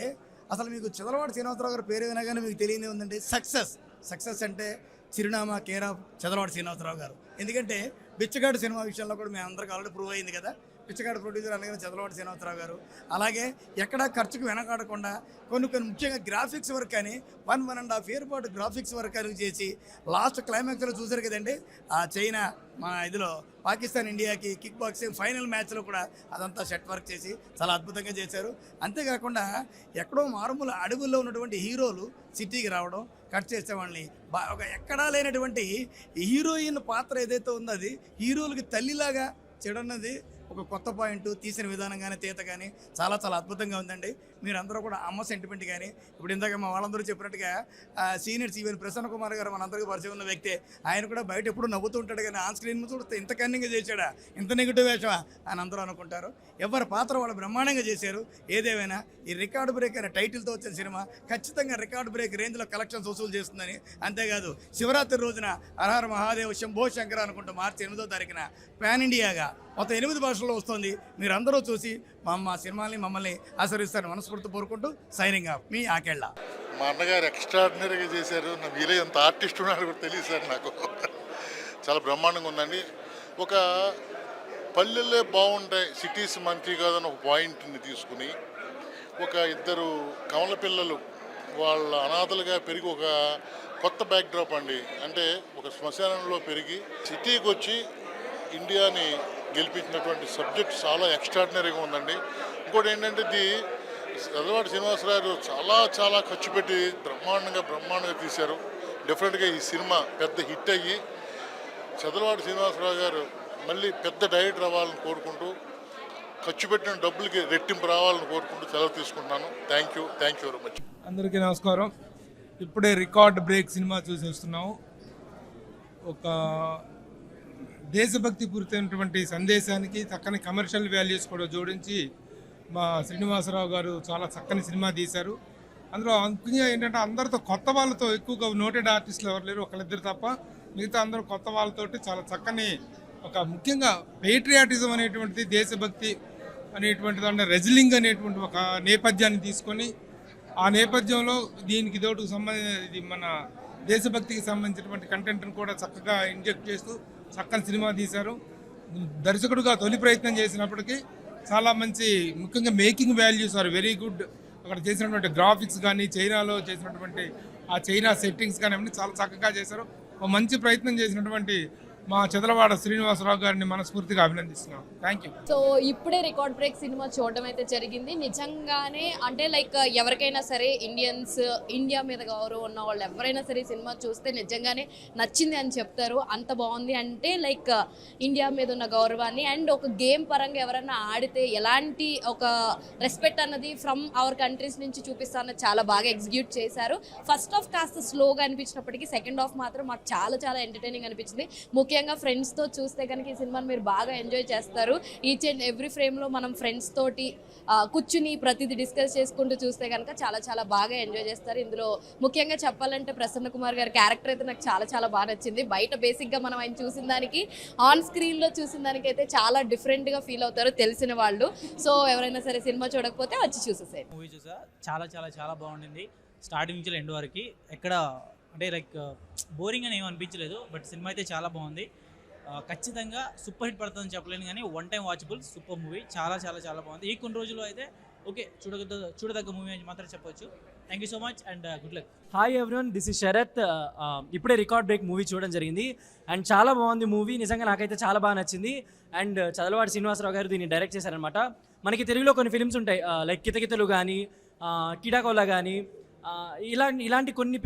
అసలు మీకు చదలవాడ శ్రీనివాసరావు గారు పేరు వినగానే మీకు తెలియనే ఉందండి, సక్సెస్ అంటే చిరునామా కేర్ ఆఫ్ చదలవాడ శ్రీనివాసరావు గారు. ఎందుకంటే బిచ్చగాడు సినిమా విషయంలో కూడా మేము అందరికీ ఆల్రెడీ ప్రూవ్ అయింది కదా. పిచ్చగాడు ప్రొడ్యూసర్ అనగానే చదలవాడ శ్రీనివాసరావు గారు. అలాగే ఎక్కడా ఖర్చుకు వెనకాడకుండా కొన్ని ముఖ్యంగా గ్రాఫిక్స్ వర్క్ అని 1.5 year పాటు గ్రాఫిక్స్ వర్క్ అని చేసి లాస్ట్ క్లైమాక్స్లో చూశారు కదండి, ఆ చైనా మా ఇదిలో పాకిస్తాన్ ఇండియాకి కిక్ బాక్సింగ్ ఫైనల్ మ్యాచ్లో కూడా అదంతా సెట్ వర్క్ చేసి చాలా అద్భుతంగా చేశారు. అంతేకాకుండా ఎక్కడో మారుమూల అడవుల్లో ఉన్నటువంటి హీరోలు సిటీకి రావడం, కట్ చేసే వాళ్ళని ఒక ఎక్కడా లేనటువంటి హీరోయిన్ పాత్ర ఏదైతే ఉందో అది హీరోలకి తల్లిలాగా చెడన్నది ఒక కొత్త పాయింట్. తీసిన విధానం కానీ తీత కానీ చాలా అద్భుతంగా ఉందండి. మీరందరూ కూడా అమ్మ సెంటిమెంట్ కానీ ఇప్పుడు ఇందాక మా వాళ్ళందరూ చెప్పినట్టుగా సీనియర్స్ ఈవెన్ ప్రసన్న కుమార్ గారు మనందరికీ పరిచయం ఉన్న వ్యక్తే. ఆయన కూడా బయట ఎప్పుడు నవ్వుతూ ఉంటాడు కానీ ఆన్ స్క్రీన్ మీద చూస్తే ఇంత కన్నింగ్గా చేశాడా, ఇంత నెగిటివ్ వేషమా అని అందరూ అనుకుంటారు. ఎవరి పాత్ర వాళ్ళు బ్రహ్మాండంగా చేశారు. ఏదేమైనా ఈ రికార్డ్ బ్రేక్ అనే టైటిల్తో వచ్చిన సినిమా ఖచ్చితంగా రికార్డ్ బ్రేక్ రేంజ్లో కలెక్షన్స్ వసూలు చేస్తుందని. అంతేకాదు శివరాత్రి రోజున హరహర మహాదేవ్ శంభో శంకర అనుకుంటూ March 8వ తారీఖున పాన్ ఇండియాగా మొత్తం 8 భాషల్లో వస్తుంది. మీరందరూ చూసి మా సినిమాని మమ్మల్ని ఆశీర్వదిస్తారని మనస్ఫూర్తి కోరుకుంటూ సైనింగ్ ఆఫ్ మీ ఆకెళ్ళ. మా అన్నగారు ఎక్స్ట్రాడినరీగా చేశారు. నా మీరే ఎంత ఆర్టిస్ట్ ఉన్నాడు కూడా తెలియదు సార్ నాకు. చాలా బ్రహ్మాండంగా ఉందండి. ఒక పల్లెల్లో బాగుంటాయి, సిటీస్ మంచి కాదని ఒక పాయింట్ని తీసుకుని ఒక ఇద్దరు కమల పిల్లలు వాళ్ళ అనాథలుగా పెరిగి ఒక కొత్త బ్యాక్డ్రాప్ అండి. అంటే ఒక శ్మశానంలో పెరిగి సిటీకి వచ్చి ఇండియాని గెలిపించినటువంటి సబ్జెక్ట్ చాలా ఎక్స్ట్రాడినరీగా ఉందండి. ఇంకోటి ఏంటంటే ఇది చదలవాడ శ్రీనివాసరావు చాలా ఖర్చు పెట్టి బ్రహ్మాండంగా తీశారు. డెఫినెట్గా ఈ సినిమా పెద్ద హిట్ అయ్యి చదలవాడ శ్రీనివాసరావు గారు మళ్ళీ పెద్ద డైరెక్టర్ అవ్వాలని కోరుకుంటూ ఖర్చు పెట్టిన డబ్బులకి రెట్టింపు రావాలని కోరుకుంటూ సెలవు తీసుకుంటున్నాను. Thank you very much. అందరికీ నమస్కారం. ఇప్పుడే రికార్డ్ బ్రేక్ సినిమా చూసి వస్తున్నాము. ఒక దేశభక్తి పూరితమైనటువంటి సందేశానికి చక్కని కమర్షియల్ వాల్యూస్ కూడా జోడించి మా శ్రీనివాసరావు గారు చాలా చక్కని సినిమా తీశారు. అందులో ముఖ్యంగా ఏంటంటే అందరితో కొత్త వాళ్ళతో ఎక్కువగా నోటెడ్ ఆర్టిస్టులు ఎవరు లేరు, ఒకళ్ళిద్దరు తప్ప. మిగతా అందరూ కొత్త వాళ్ళతోటి చాలా చక్కని ఒక ముఖ్యంగా పేట్రియాటిజం అనేటువంటిది, దేశభక్తి అనేటువంటిది అంటే రెజ్లింగ్ అనేటువంటి ఒక నేపథ్యాన్ని తీసుకొని ఆ నేపథ్యంలో దీనికి తోటుకు సంబంధించి మన దేశభక్తికి సంబంధించినటువంటి కంటెంట్ను కూడా చక్కగా ఇంజెక్ట్ చేస్తూ చక్కని సినిమా తీశారు. దర్శకుడుగా తొలి ప్రయత్నం చేసినప్పటికీ చాలా మంచి ముఖ్యంగా making values are very good. అక్కడ చేసినటువంటి గ్రాఫిక్స్ కానీ చైనాలో చేసినటువంటి ఆ చైనా సెట్టింగ్స్ కానీ అన్నీ చాలా చక్కగా చేశారు. ఒక మంచి ప్రయత్నం చేసినటువంటి మా చదలవాడ శ్రీనివాసరావు గారిని మనస్ఫూర్తిగా అభినందిస్తున్నాం. Thank you. సో ఇప్పుడే రికార్డ్ బ్రేక్ సినిమా చూడడం అయితే జరిగింది. నిజంగానే అంటే లైక్ ఎవరికైనా సరే ఇండియా మీద గౌరవం ఉన్న వాళ్ళు ఎవరైనా సరే సినిమా చూస్తే నిజంగానే నచ్చింది అని చెప్తారు. అంత బాగుంది. అంటే లైక్ ఇండియా మీద ఉన్న గౌరవాన్ని అండ్ ఒక గేమ్ పరంగా ఎవరైనా ఆడితే ఎలాంటి ఒక రెస్పెక్ట్ అన్నది ఫ్రమ్ అవర్ కంట్రీస్ నుంచి చూపిస్తానని చాలా బాగా ఎగ్జిక్యూట్ చేశారు. ఫస్ట్ హాఫ్ కాస్త స్లోగా అనిపించినప్పటికీ సెకండ్ హాఫ్ మాత్రం మాకు చాలా ఎంటర్టైనింగ్ అనిపించింది. ముఖ్యంగా ఫ్రెండ్స్తో చూస్తే కనుక ఈ సినిమాని మీరు బాగా ఎంజాయ్ చేస్తారు. ఈచ్ అండ్ ఎవ్రీ ఫ్రేమ్లో మనం ఫ్రెండ్స్ తోటి కూర్చుని ప్రతిదీ డిస్కస్ చేసుకుంటూ చూస్తే కనుక చాలా బాగా ఎంజాయ్ చేస్తారు. ఇందులో ముఖ్యంగా చెప్పాలంటే ప్రసన్న కుమార్ గారి క్యారెక్టర్ అయితే నాకు చాలా బాగా నచ్చింది. బయట బేసిక్గా మనం ఆయన చూసిన దానికి ఆన్ స్క్రీన్లో చూసిన దానికైతే చాలా డిఫరెంట్గా ఫీల్ అవుతారు తెలిసిన వాళ్ళు. సో ఎవరైనా సరే సినిమా చూడకపోతే వచ్చి చూసేసారు. మూవీ చూసా చాలా బాగుండింది. స్టార్టింగ్ నుంచి ఎండ్ వరకు ఎక్కడ అంటే లైక్ బోరింగ్ అని ఏం అనిపించలేదు. బట్ సినిమా అయితే చాలా బాగుంది. ఖచ్చితంగా సూపర్ హిట్ పడుతుందని చెప్పలేను కానీ one time watchable super movie. చాలా చాలా చాలా బాగుంది. ఈ కొన్ని రోజుల్లో అయితే ఓకే చూడదగ్గ మూవీ అని మాత్రం చెప్పొచ్చు. Thank you so much and good luck. Hi everyone, this is Sharath. ఇప్పుడే రికార్డ్ బ్రేక్ మూవీ చూడడం జరిగింది అండ్ చాలా బాగుంది మూవీ. నిజంగా నాకైతే చాలా బాగా నచ్చింది. అండ్ చదలవాడి శ్రీనివాసరావు గారు దీన్ని డైరెక్ట్ చేశారనమాట. మనకి తెలుగులో కొన్ని ఫిల్మ్స్ ఉంటాయి లైక్ కితకితలు కానీ కిడాకోలా కానీ ఇలాంటి కొన్ని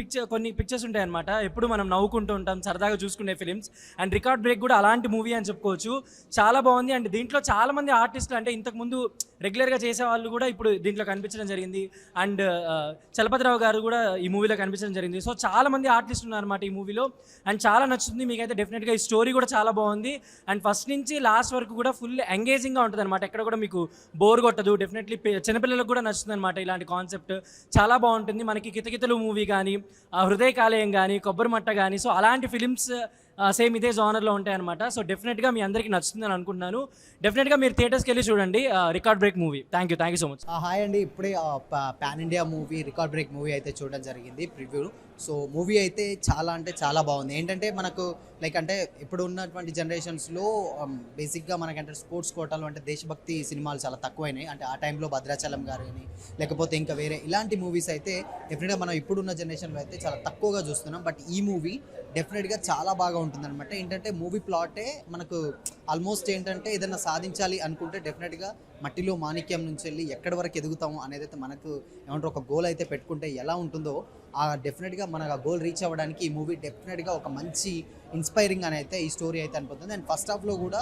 పిక్చర్స్ ఉంటాయి అనమాట. ఎప్పుడు మనం నవ్వుకుంటూ ఉంటాం, సరదాగా చూసుకునే ఫిలిమ్స్. అండ్ రికార్డ్ బ్రేక్ కూడా అలాంటి మూవీ అని చెప్పుకోవచ్చు. చాలా బాగుంది. అండ్ దీంట్లో చాలామంది ఆర్టిస్టులు అంటే ఇంతకుముందు రెగ్యులర్గా చేసేవాళ్ళు కూడా ఇప్పుడు దీంట్లో కనిపించడం జరిగింది. అండ్ చలపతిరావు గారు కూడా ఈ మూవీలో కనిపించడం జరిగింది. సో చాలామంది ఆర్టిస్టులు ఉన్నారన్నమాట ఈ మూవీలో. అండ్ చాలా నచ్చుతుంది మీకైతే డెఫినెట్గా. ఈ స్టోరీ కూడా చాలా బాగుంది. అండ్ ఫస్ట్ నుంచి లాస్ట్ వరకు కూడా ఫుల్ ఎంగేజింగ్గా ఉంటుంది అనమాట. ఎక్కడ కూడా మీకు బోర్ కొట్టదు. డెఫినెట్లీ చిన్నపిల్లలకు కూడా నచ్చుతుంది అనమాట ఇలాంటి కాన్సెప్ట్. చాలా బాగుంటుంది. మనకి కితకితలు మూవీ కానీ హృదయ కాలేయం కానీ కొబ్బరి మట్ట కానీ సో అలాంటి ఫిలిమ్స్ సేమ్ ఇదే జానర్లో ఉంటాయన్నమాట. సో డెఫినెట్గా మీ అందరికీ నచ్చుతుందని అనుకుంటున్నాను. డెఫినెట్గా మీరు థియేటర్స్కి వెళ్ళి చూడండి record break movie. Thank you so much. Hi అండి, ఇప్పుడే pan India movie record break movie అయితే చూడడం జరిగింది ప్రివ్యూ. సో మూవీ అయితే చాలా అంటే చాలా బాగుంది. ఏంటంటే మనకు లైక్ అంటే ఇప్పుడు ఉన్నటువంటి జనరేషన్స్లో బేసిక్గా మనకంటే స్పోర్ట్స్ కోటాలు అంటే దేశభక్తి సినిమాలు చాలా తక్కువైనాయి. అంటే ఆ టైంలో భద్రాచలం గారు అని లేకపోతే ఇంకా వేరే ఇలాంటి మూవీస్ అయితే డెఫినెట్గా మనం ఇప్పుడున్న జనరేషన్లో అయితే చాలా తక్కువగా చూస్తున్నాం. బట్ ఈ మూవీ డెఫినెట్గా చాలా బాగా ఉంటుందన్నమాట. ఏంటంటే మూవీ ప్లాటే మనకు ఆల్మోస్ట్ ఏంటంటే ఏదైనా సాధించాలి అనుకుంటే డెఫినెట్గా మట్టిలో మాణిక్యం నుంచి వెళ్ళి ఎక్కడి వరకు ఎదుగుతాము అనేది అయితే మనకు ఏమంటారు ఒక గోల్ అయితే పెట్టుకుంటే ఎలా ఉంటుందో ఆ డెఫినెట్గా మనకు ఆ గోల్ రీచ్ అవ్వడానికి ఈ మూవీ డెఫినెట్గా ఒక మంచి ఇన్స్పైరింగ్ అని అయితే ఈ స్టోరీ అయితే అనిపిస్తుంది. అండ్ ఫస్ట్ హాఫ్లో కూడా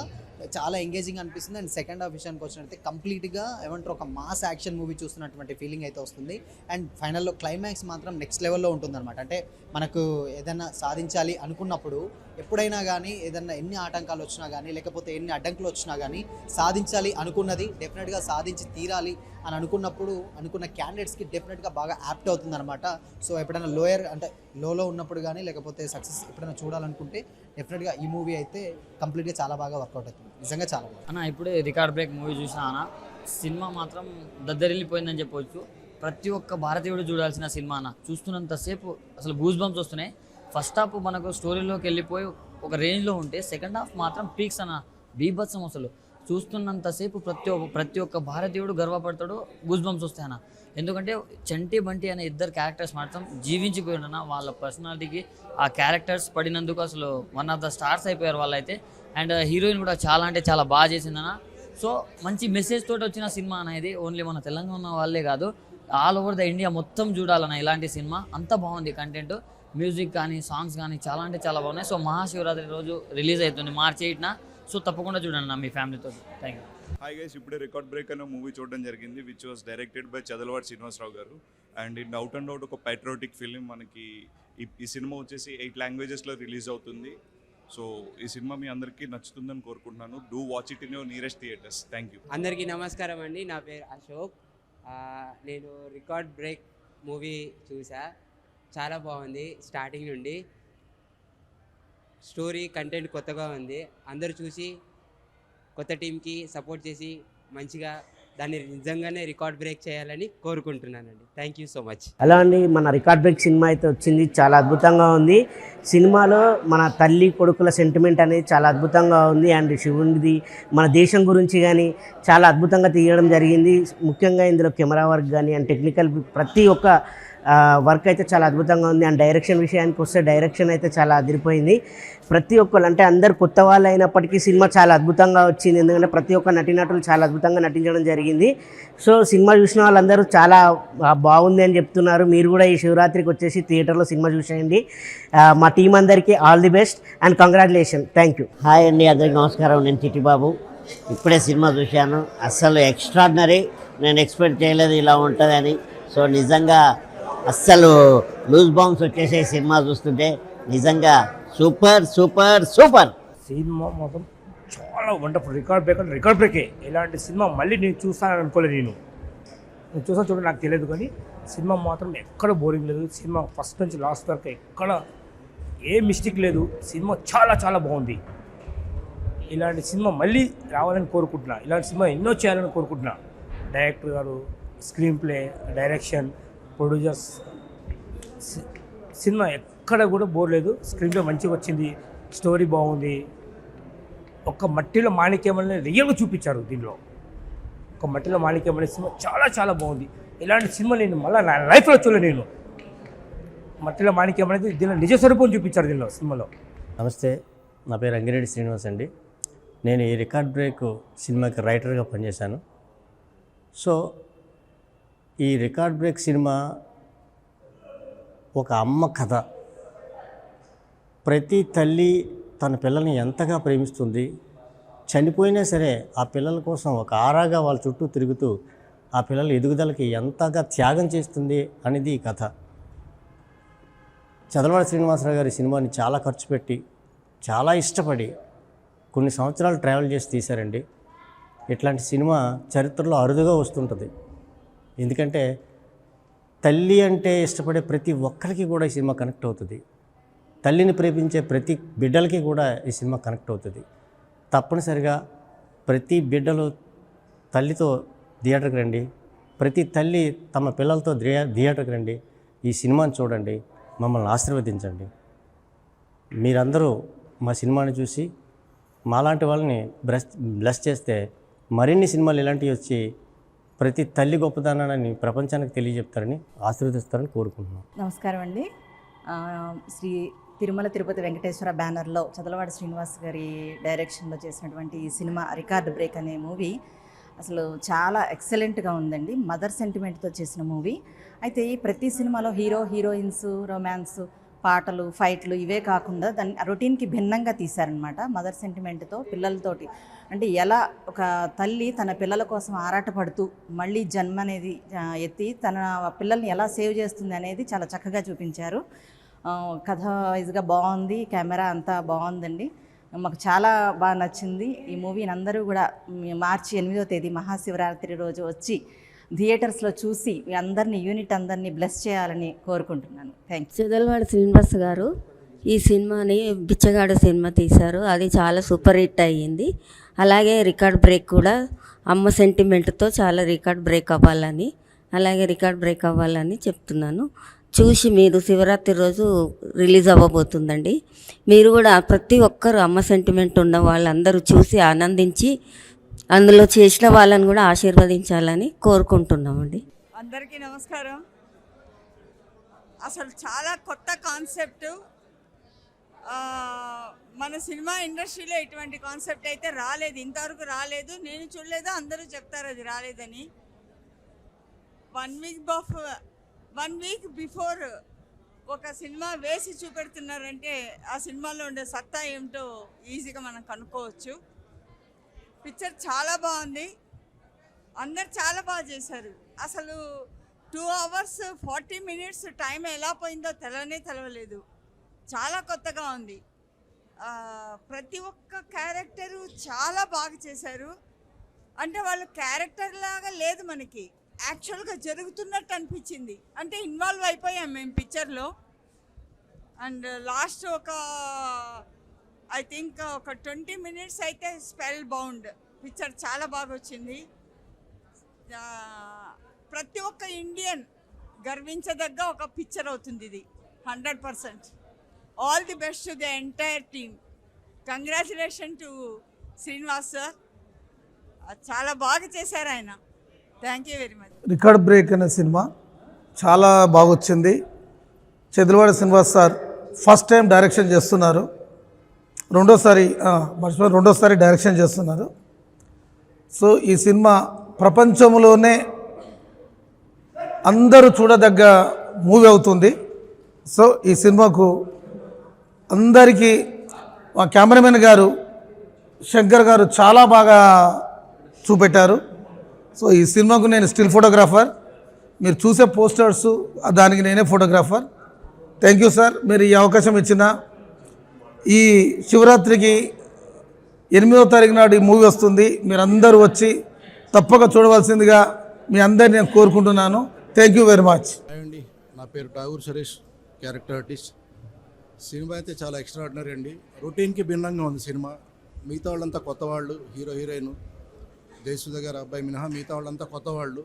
చాలా ఎంగేజింగ్ అనిపిస్తుంది. అండ్ సెకండ్ హాఫ్ విషయానికి వచ్చినట్లయితే కంప్లీట్గా ఏమంటారు ఒక మాస్ యాక్షన్ మూవీ చూస్తున్నటువంటి ఫీలింగ్ అయితే వస్తుంది. అండ్ ఫైనల్లో క్లైమాక్స్ మాత్రం నెక్స్ట్ లెవెల్లో ఉంటుందన్నమాట. అంటే మనకు ఏదైనా సాధించాలి అనుకున్నప్పుడు ఎప్పుడైనా కానీ ఏదైనా ఎన్ని ఆటంకాలు వచ్చినా కానీ లేకపోతే ఎన్ని అడ్డంకులు వచ్చినా కానీ సాధించాలి అనుకున్నది డెఫినెట్గా సాధించి తీరాలి అని అనుకున్నప్పుడు అనుకున్న క్యాండిడేట్స్కి డెఫినెట్గా బాగా యాప్ట్ అవుతుందన్నమాట. సో ఎప్పుడైనా లోయర్ అంటే లోలో ఉన్నప్పుడు కానీ లేకపోతే సక్సెస్ ఎప్పుడైనా చూడాలనుకుంటే డెఫినెట్గా ఈ మూవీ అయితే కంప్లీట్గా చాలా బాగా వర్కౌట్ అవుతుంది. నిజంగా చాలా బాగా అన్న. ఇప్పుడే రికార్డ్ బ్రేక్ మూవీ చూసినా అన్న, సినిమా మాత్రం దద్దరిల్లిపోయిందని చెప్పవచ్చు. ప్రతి ఒక్క భారతీయుడు చూడాల్సిన సినిమా అన్న. చూస్తున్నంతసేపు అసలు గూస్ బంప్స్ వస్తున్నాయి. ఫస్ట్ హాఫ్ మనకు స్టోరీలోకి వెళ్ళిపోయి ఒక రేంజ్లో ఉంటే సెకండ్ హాఫ్ మాత్రం పీక్స్ అన్న, బీభత్సం. అసలు చూస్తున్నంతసేపు ప్రతి ఒక్క భారతీయుడు గర్వపడతాడు, గూస్ బంప్స్ వస్తాయన్న. ఎందుకంటే చంటి బంటి అనే ఇద్దరు క్యారెక్టర్స్ మాత్రం జీవించిపోయి ఉండన వాళ్ళ పర్సనాలిటీకి ఆ క్యారెక్టర్స్ పడినందుకు అసలు వన్ ఆఫ్ ద స్టార్స్ అయిపోయారు వాళ్ళైతే. అండ్ హీరోయిన్ కూడా చాలా అంటే చాలా బాగా చేసిందన్న. సో మంచి మెసేజ్ తోటి వచ్చిన సినిమా అనేది ఓన్లీ మన తెలంగాణ వాళ్ళే కాదు, ఆల్ ఓవర్ ద ఇండియా మొత్తం చూడాలన్న ఇలాంటి సినిమా. అంత బాగుంది కంటెంట్, మ్యూజిక్ కానీ సాంగ్స్ కానీ చాలా అంటే చాలా బాగున్నాయి. సో మహాశివరాత్రి రోజు రిలీజ్ అవుతుంది March 8న. సో తప్పకుండా చూడండి మీ ఫ్యామిలీతో. Thank you. హాయ్ గైస్, ఇప్పుడే రికార్డ్ బ్రేక్ అనే మూవీ చూడడం జరిగింది which was directed by Chadalavada Srinivasa Rao garu. And in out and out ఒక पैट्रियोटिक ఫిలిం. మనకి ఈ సినిమా వచ్చేసి 8 లాంగ్వేజెస్లో రిలీజ్ అవుతుంది. సో ఈ సినిమా మీ అందరికీ నచ్చుతుందని కోరుకుంటున్నాను. Do watch it in your nearest theatres. Thank you. అందరికీ నమస్కారం అండి, నా పేరు అశోక్. నేను రికార్డ్ బ్రేక్ మూవీ చూసా, చాలా బాగుంది. స్టార్టింగ్ నుండి స్టోరీ కంటెంట్ కొత్తగా ఉంది. అందరూ చూసి కొత్త టీంకి సపోర్ట్ చేసి మంచిగా దాన్ని నిజంగానే రికార్డ్ బ్రేక్ చేయాలని కోరుకుంటున్నానండి. Thank you so much. అలా అండి, మన రికార్డ్ బ్రేక్ సినిమా అయితే వచ్చింది, చాలా అద్భుతంగా ఉంది. సినిమాలో మన తల్లి కొడుకుల సెంటిమెంట్ అనేది చాలా అద్భుతంగా ఉంది. అండ్ శివునిది మన దేశం గురించి కానీ చాలా అద్భుతంగా తీయడం జరిగింది. ముఖ్యంగా ఇందులో కెమెరా వర్క్ కానీ అండ్ టెక్నికల్ ప్రతి ఒక్క వర్క్ అయితే చాలా అద్భుతంగా ఉంది. అండ్ డైరెక్షన్ విషయానికి వస్తే డైరెక్షన్ అయితే చాలా అదిరిపోయింది. ప్రతి ఒక్కరు అంటే అందరు కొత్త వాళ్ళు అయినప్పటికీ సినిమా చాలా అద్భుతంగా వచ్చింది. ఎందుకంటే ప్రతి ఒక్క నటీనటులు చాలా అద్భుతంగా నటించడం జరిగింది. సో సినిమా చూసిన వాళ్ళందరూ చాలా బాగుంది అని చెప్తున్నారు. మీరు కూడా ఈ శివరాత్రికి వచ్చేసి థియేటర్లో సినిమా చూసేయండి. మా టీం అందరికీ all the best and congratulation. Thank you. Hi అండి, అందరికీ నమస్కారం. నేను చిట్టిబాబు. ఇప్పుడే సినిమా చూశాను, అస్సలు ఎక్స్ట్రాడినరీ. నేను ఎక్స్పెక్ట్ చేయలేదు ఇలా ఉంటుందని. సో నిజంగా అస్సలు లూజ్ బాంబ్స్ వచ్చేసే సినిమా చూస్తుంటే నిజంగా సూపర్ సూపర్ సూపర్. సినిమా మొత్తం చాలా వండర్ఫుల్. రికార్డ్ బ్రేక్ అంటే రికార్డ్ బ్రేకే. ఇలాంటి సినిమా మళ్ళీ నేను చూస్తానని అనుకోలేదు. నేను చూసాను చూడండి, నాకు తెలియదు, కానీ సినిమా మాత్రం ఎక్కడ బోరింగ్ లేదు. సినిమా ఫస్ట్ నుంచి లాస్ట్ వరకు ఎక్కడ ఏ మిస్టేక్ లేదు. సినిమా చాలా చాలా బాగుంది. ఇలాంటి సినిమా మళ్ళీ రావాలని కోరుకుంటున్నా. ఇలాంటి సినిమా ఎన్నో చేయాలని కోరుకుంటున్నా. డైరెక్టర్ గారు, screen play, direction, producers, cinema ఎక్కడ కూడా బోర్ లేదు. స్క్రీన్ ప్లే మంచిగా వచ్చింది, స్టోరీ బాగుంది, ఒక మట్టిలో మాణిక్యం అనేది రియల్గా చూపించారు దీనిలో. ఒక మట్టిలో మాణిక్యం అనే సినిమా చాలా చాలా బాగుంది. ఇలాంటి సినిమా నేను మళ్ళీ నా లైఫ్లో చూడలేదు. నేను మట్టిలో మాణిక్యం అనేది దీనిలో నిజ స్వరూపం చూపించారు దీనిలో సినిమాలో. నమస్తే, నా పేరు అంగిరెడ్డి శ్రీనివాస్ అండి. నేను ఈ రికార్డ్ బ్రేక్ సినిమాకి రైటర్గా పనిచేశాను. సో ఈ రికార్డ్ బ్రేక్ సినిమా ఒక అమ్మ కథ. ప్రతి తల్లి తన పిల్లల్ని ఎంతగా ప్రేమిస్తుంది, చనిపోయినా సరే ఆ పిల్లల కోసం ఒక ఆరాగా వాళ్ళ చుట్టూ తిరుగుతూ ఆ పిల్లల ఎదుగుదలకి ఎంతగా త్యాగం చేస్తుంది అనేది ఈ కథ. చదలవాడ శ్రీనివాసరావు గారి సినిమాని చాలా ఖర్చు పెట్టి, చాలా ఇష్టపడి కొన్ని సంవత్సరాలు ట్రావెల్ చేసి తీశారండి. ఇట్లాంటి సినిమా చరిత్రలో అరుదుగా వస్తుంటుంది. ఎందుకంటే తల్లి అంటే ఇష్టపడే ప్రతి ఒక్కరికి కూడా ఈ సినిమా కనెక్ట్ అవుతుంది. తల్లిని ప్రేమించే ప్రతి బిడ్డలకి కూడా ఈ సినిమా కనెక్ట్ అవుతుంది. తప్పనిసరిగా ప్రతి బిడ్డలు తల్లితో థియేటర్కి రండి. ప్రతి తల్లి తమ పిల్లలతో థియేటర్కి రండి. ఈ సినిమాని చూడండి, మమ్మల్ని ఆశీర్వదించండి. మీరందరూ మా సినిమాని చూసి మాలాంటి వాళ్ళని బ్లెస్ చేస్తే మరిన్ని సినిమాలు ఇలాంటివి వచ్చి ప్రతి తల్లి గొప్పదనాన్ని ప్రపంచానికి తెలియజెప్తారని ఆశీర్వదిస్తారని కోరుకుంటున్నాం. నమస్కారం అండి. శ్రీ తిరుమల తిరుపతి వెంకటేశ్వర బ్యానర్లో చదలవాడ శ్రీనివాస్ గారి డైరెక్షన్లో చేసినటువంటి ఈ సినిమా రికార్డ్ బ్రేక్ అనే మూవీ అసలు చాలా ఎక్సలెంట్గా ఉందండి. మదర్ సెంటిమెంట్తో చేసిన మూవీ. అయితే ఈ ప్రతి సినిమాలో హీరో హీరోయిన్స్, రొమాన్స్, పాటలు, ఫైట్లు ఇవే కాకుండా దాన్ని రొటీన్కి భిన్నంగా తీశారనమాట. మదర్ సెంటిమెంట్తో పిల్లలతోటి అంటే ఎలా ఒక తల్లి తన పిల్లల కోసం ఆరాటపడుతూ మళ్ళీ జన్మ అనేది ఎత్తి తన పిల్లల్ని ఎలా సేవ్ చేస్తుంది అనేది చాలా చక్కగా చూపించారు. కథ వైజ్గా బాగుంది, కెమెరా అంతా బాగుందండి. మాకు చాలా బాగా నచ్చింది. ఈ మూవీని అందరూ కూడా మార్చి 8వ తేదీ మహాశివరాత్రి రోజు వచ్చి థియేటర్స్లో చూసి అందరినీ యూనిట్ అందరినీ బ్లెస్ చేయాలని కోరుకుంటున్నాను. Thank you. చదలవాడ శ్రీనివాస్ గారు ఈ సినిమాని బిచ్చగాడు సినిమా తీశారు. అది చాలా సూపర్ హిట్ అయ్యింది. అలాగే రికార్డ్ బ్రేక్ కూడా అమ్మ సెంటిమెంట్తో చాలా రికార్డ్ బ్రేక్ అవ్వాలని చెప్తున్నాను. చూసి మీరు శివరాత్రి రోజు రిలీజ్ అవ్వబోతుందండి. మీరు కూడా ప్రతి ఒక్కరు అమ్మ సెంటిమెంట్ ఉన్న వాళ్ళందరూ చూసి ఆనందించి అందులో చేసిన వాళ్ళని కూడా ఆశీర్వదించాలని కోరుకుంటున్నామండి. అందరికీ నమస్కారం. అసలు చాలా కొత్త కాన్సెప్ట్. మన సినిమా ఇండస్ట్రీలో ఇటువంటి కాన్సెప్ట్ అయితే రాలేదు, ఇంతవరకు రాలేదు. నేను చూడలేదు, అందరూ చెప్తారు అది రాలేదని. 1 వీక్ బిఫోర్ ఒక సినిమా వేసి చూపెడుతున్నారంటే ఆ సినిమాలో ఉండే సత్తా ఏమిటో ఈజీగా మనం కనుక్కోవచ్చు. పిక్చర్ చాలా బాగుంది, అందరు చాలా బాగా చేశారు. అసలు 2 hours 40 minutes టైం ఎలా పోయిందో తెలవలేదు. చాలా కొత్తగా ఉంది. ప్రతి ఒక్క క్యారెక్టరు చాలా బాగా చేశారు. అంటే వాళ్ళు క్యారెక్టర్ లాగా లేదు, మనకి యాక్చువల్గా జరుగుతున్నట్టు అనిపించింది. అంటే ఇన్వాల్వ్ అయిపోయాం మేము పిక్చర్లో. అండ్ లాస్ట్ ఐ థింక్ ఒక 20 minutes అయితే స్పెల్ బౌండ్. పిక్చర్ చాలా బాగా వచ్చింది. ప్రతి ఒక్క ఇండియన్ గర్వించదగ్గ ఒక పిక్చర్ అవుతుంది ఇది 100%. All the best to the entire team. Congratulation to Srinivas sir, చాలా బాగా చేశారు ఆయన. Thank you very much. Record break అనే సినిమా చాలా బాగా వచ్చింది. Chadalavada Srinivas sir first time direction చేస్తున్నారు, రెండోసారి డైరెక్షన్ చేస్తున్నారు. సో ఈ సినిమా ప్రపంచంలోనే అందరూ చూడదగ్గ మూవీ అవుతుంది. సో ఈ సినిమాకు అందరికీ మా కెమెరామెన్ గారు శంకర్ గారు చాలా బాగా చూపెట్టారు. సో ఈ సినిమాకు నేను స్టిల్ ఫోటోగ్రాఫర్, మీరు చూసే పోస్టర్స్ దానికి నేనే ఫోటోగ్రాఫర్. థ్యాంక్ యూ సార్, మీరు ఈ అవకాశం ఇచ్చిన. ఈ శివరాత్రికి 8వ తారీఖు నాడు ఈ మూవీ వస్తుంది. మీరందరూ వచ్చి తప్పక చూడవలసిందిగా మీ అందరిని నేను కోరుకుంటున్నాను. Thank you very much. అండి, నా పేరు Tagore Suresh, character artist. Cinema అయితే చాలా ఎక్స్ట్రాడినరీ అండి. రొటీన్కి భిన్నంగా ఉంది సినిమా. మిగతా వాళ్ళంతా కొత్త వాళ్ళు, హీరో హీరోయిన్ జయసుధ గారు అబ్బాయి మినహా మిగతా వాళ్ళంతా కొత్త వాళ్ళు.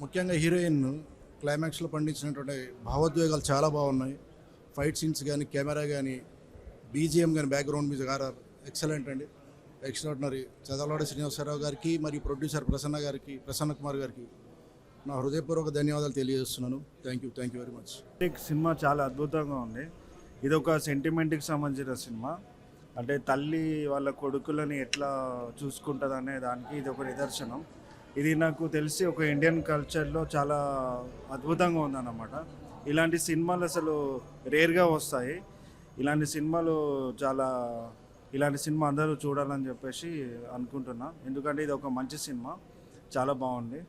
ముఖ్యంగా హీరోయిన్ క్లైమాక్స్లో పండించినటువంటి భావోద్వేగాలు చాలా బాగున్నాయి. ఫైట్ సీన్స్ కానీ, కెమెరా కానీ, బీజిఎం కానీ, బ్యాక్గ్రౌండ్ మ్యూజిక్, ఆర్ఆర్ ఎక్సలెంట్ అండి, ఎక్స్ట్రాడినరీ. చదలవాడ శ్రీనివాసరావు గారికి మరియు ప్రొడ్యూసర్ ప్రసన్న కుమార్ గారికి నా హృదయపూర్వక ధన్యవాదాలు తెలియజేస్తున్నాను. Thank you very much. Cinema చాలా అద్భుతంగా ఉంది. ఇది ఒక సెంటిమెంట్కి సంబంధించిన సినిమా. అంటే తల్లి వాళ్ళ కొడుకులని ఎట్లా చూసుకుంటుంది అనే దానికి ఇది ఒక నిదర్శనం. ఇది నాకు తెలిసి ఒక ఇండియన్ కల్చర్లో చాలా అద్భుతంగా ఉందన్నమాట. ఇలాంటి సినిమాలు అసలు రేర్గా వస్తాయి. ఇలాంటి సినిమా అందరూ చూడాలని చెప్పేసి అనుకుంటున్నా. ఎందుకంటే ఇది ఒక మంచి సినిమా, చాలా బాగుంది.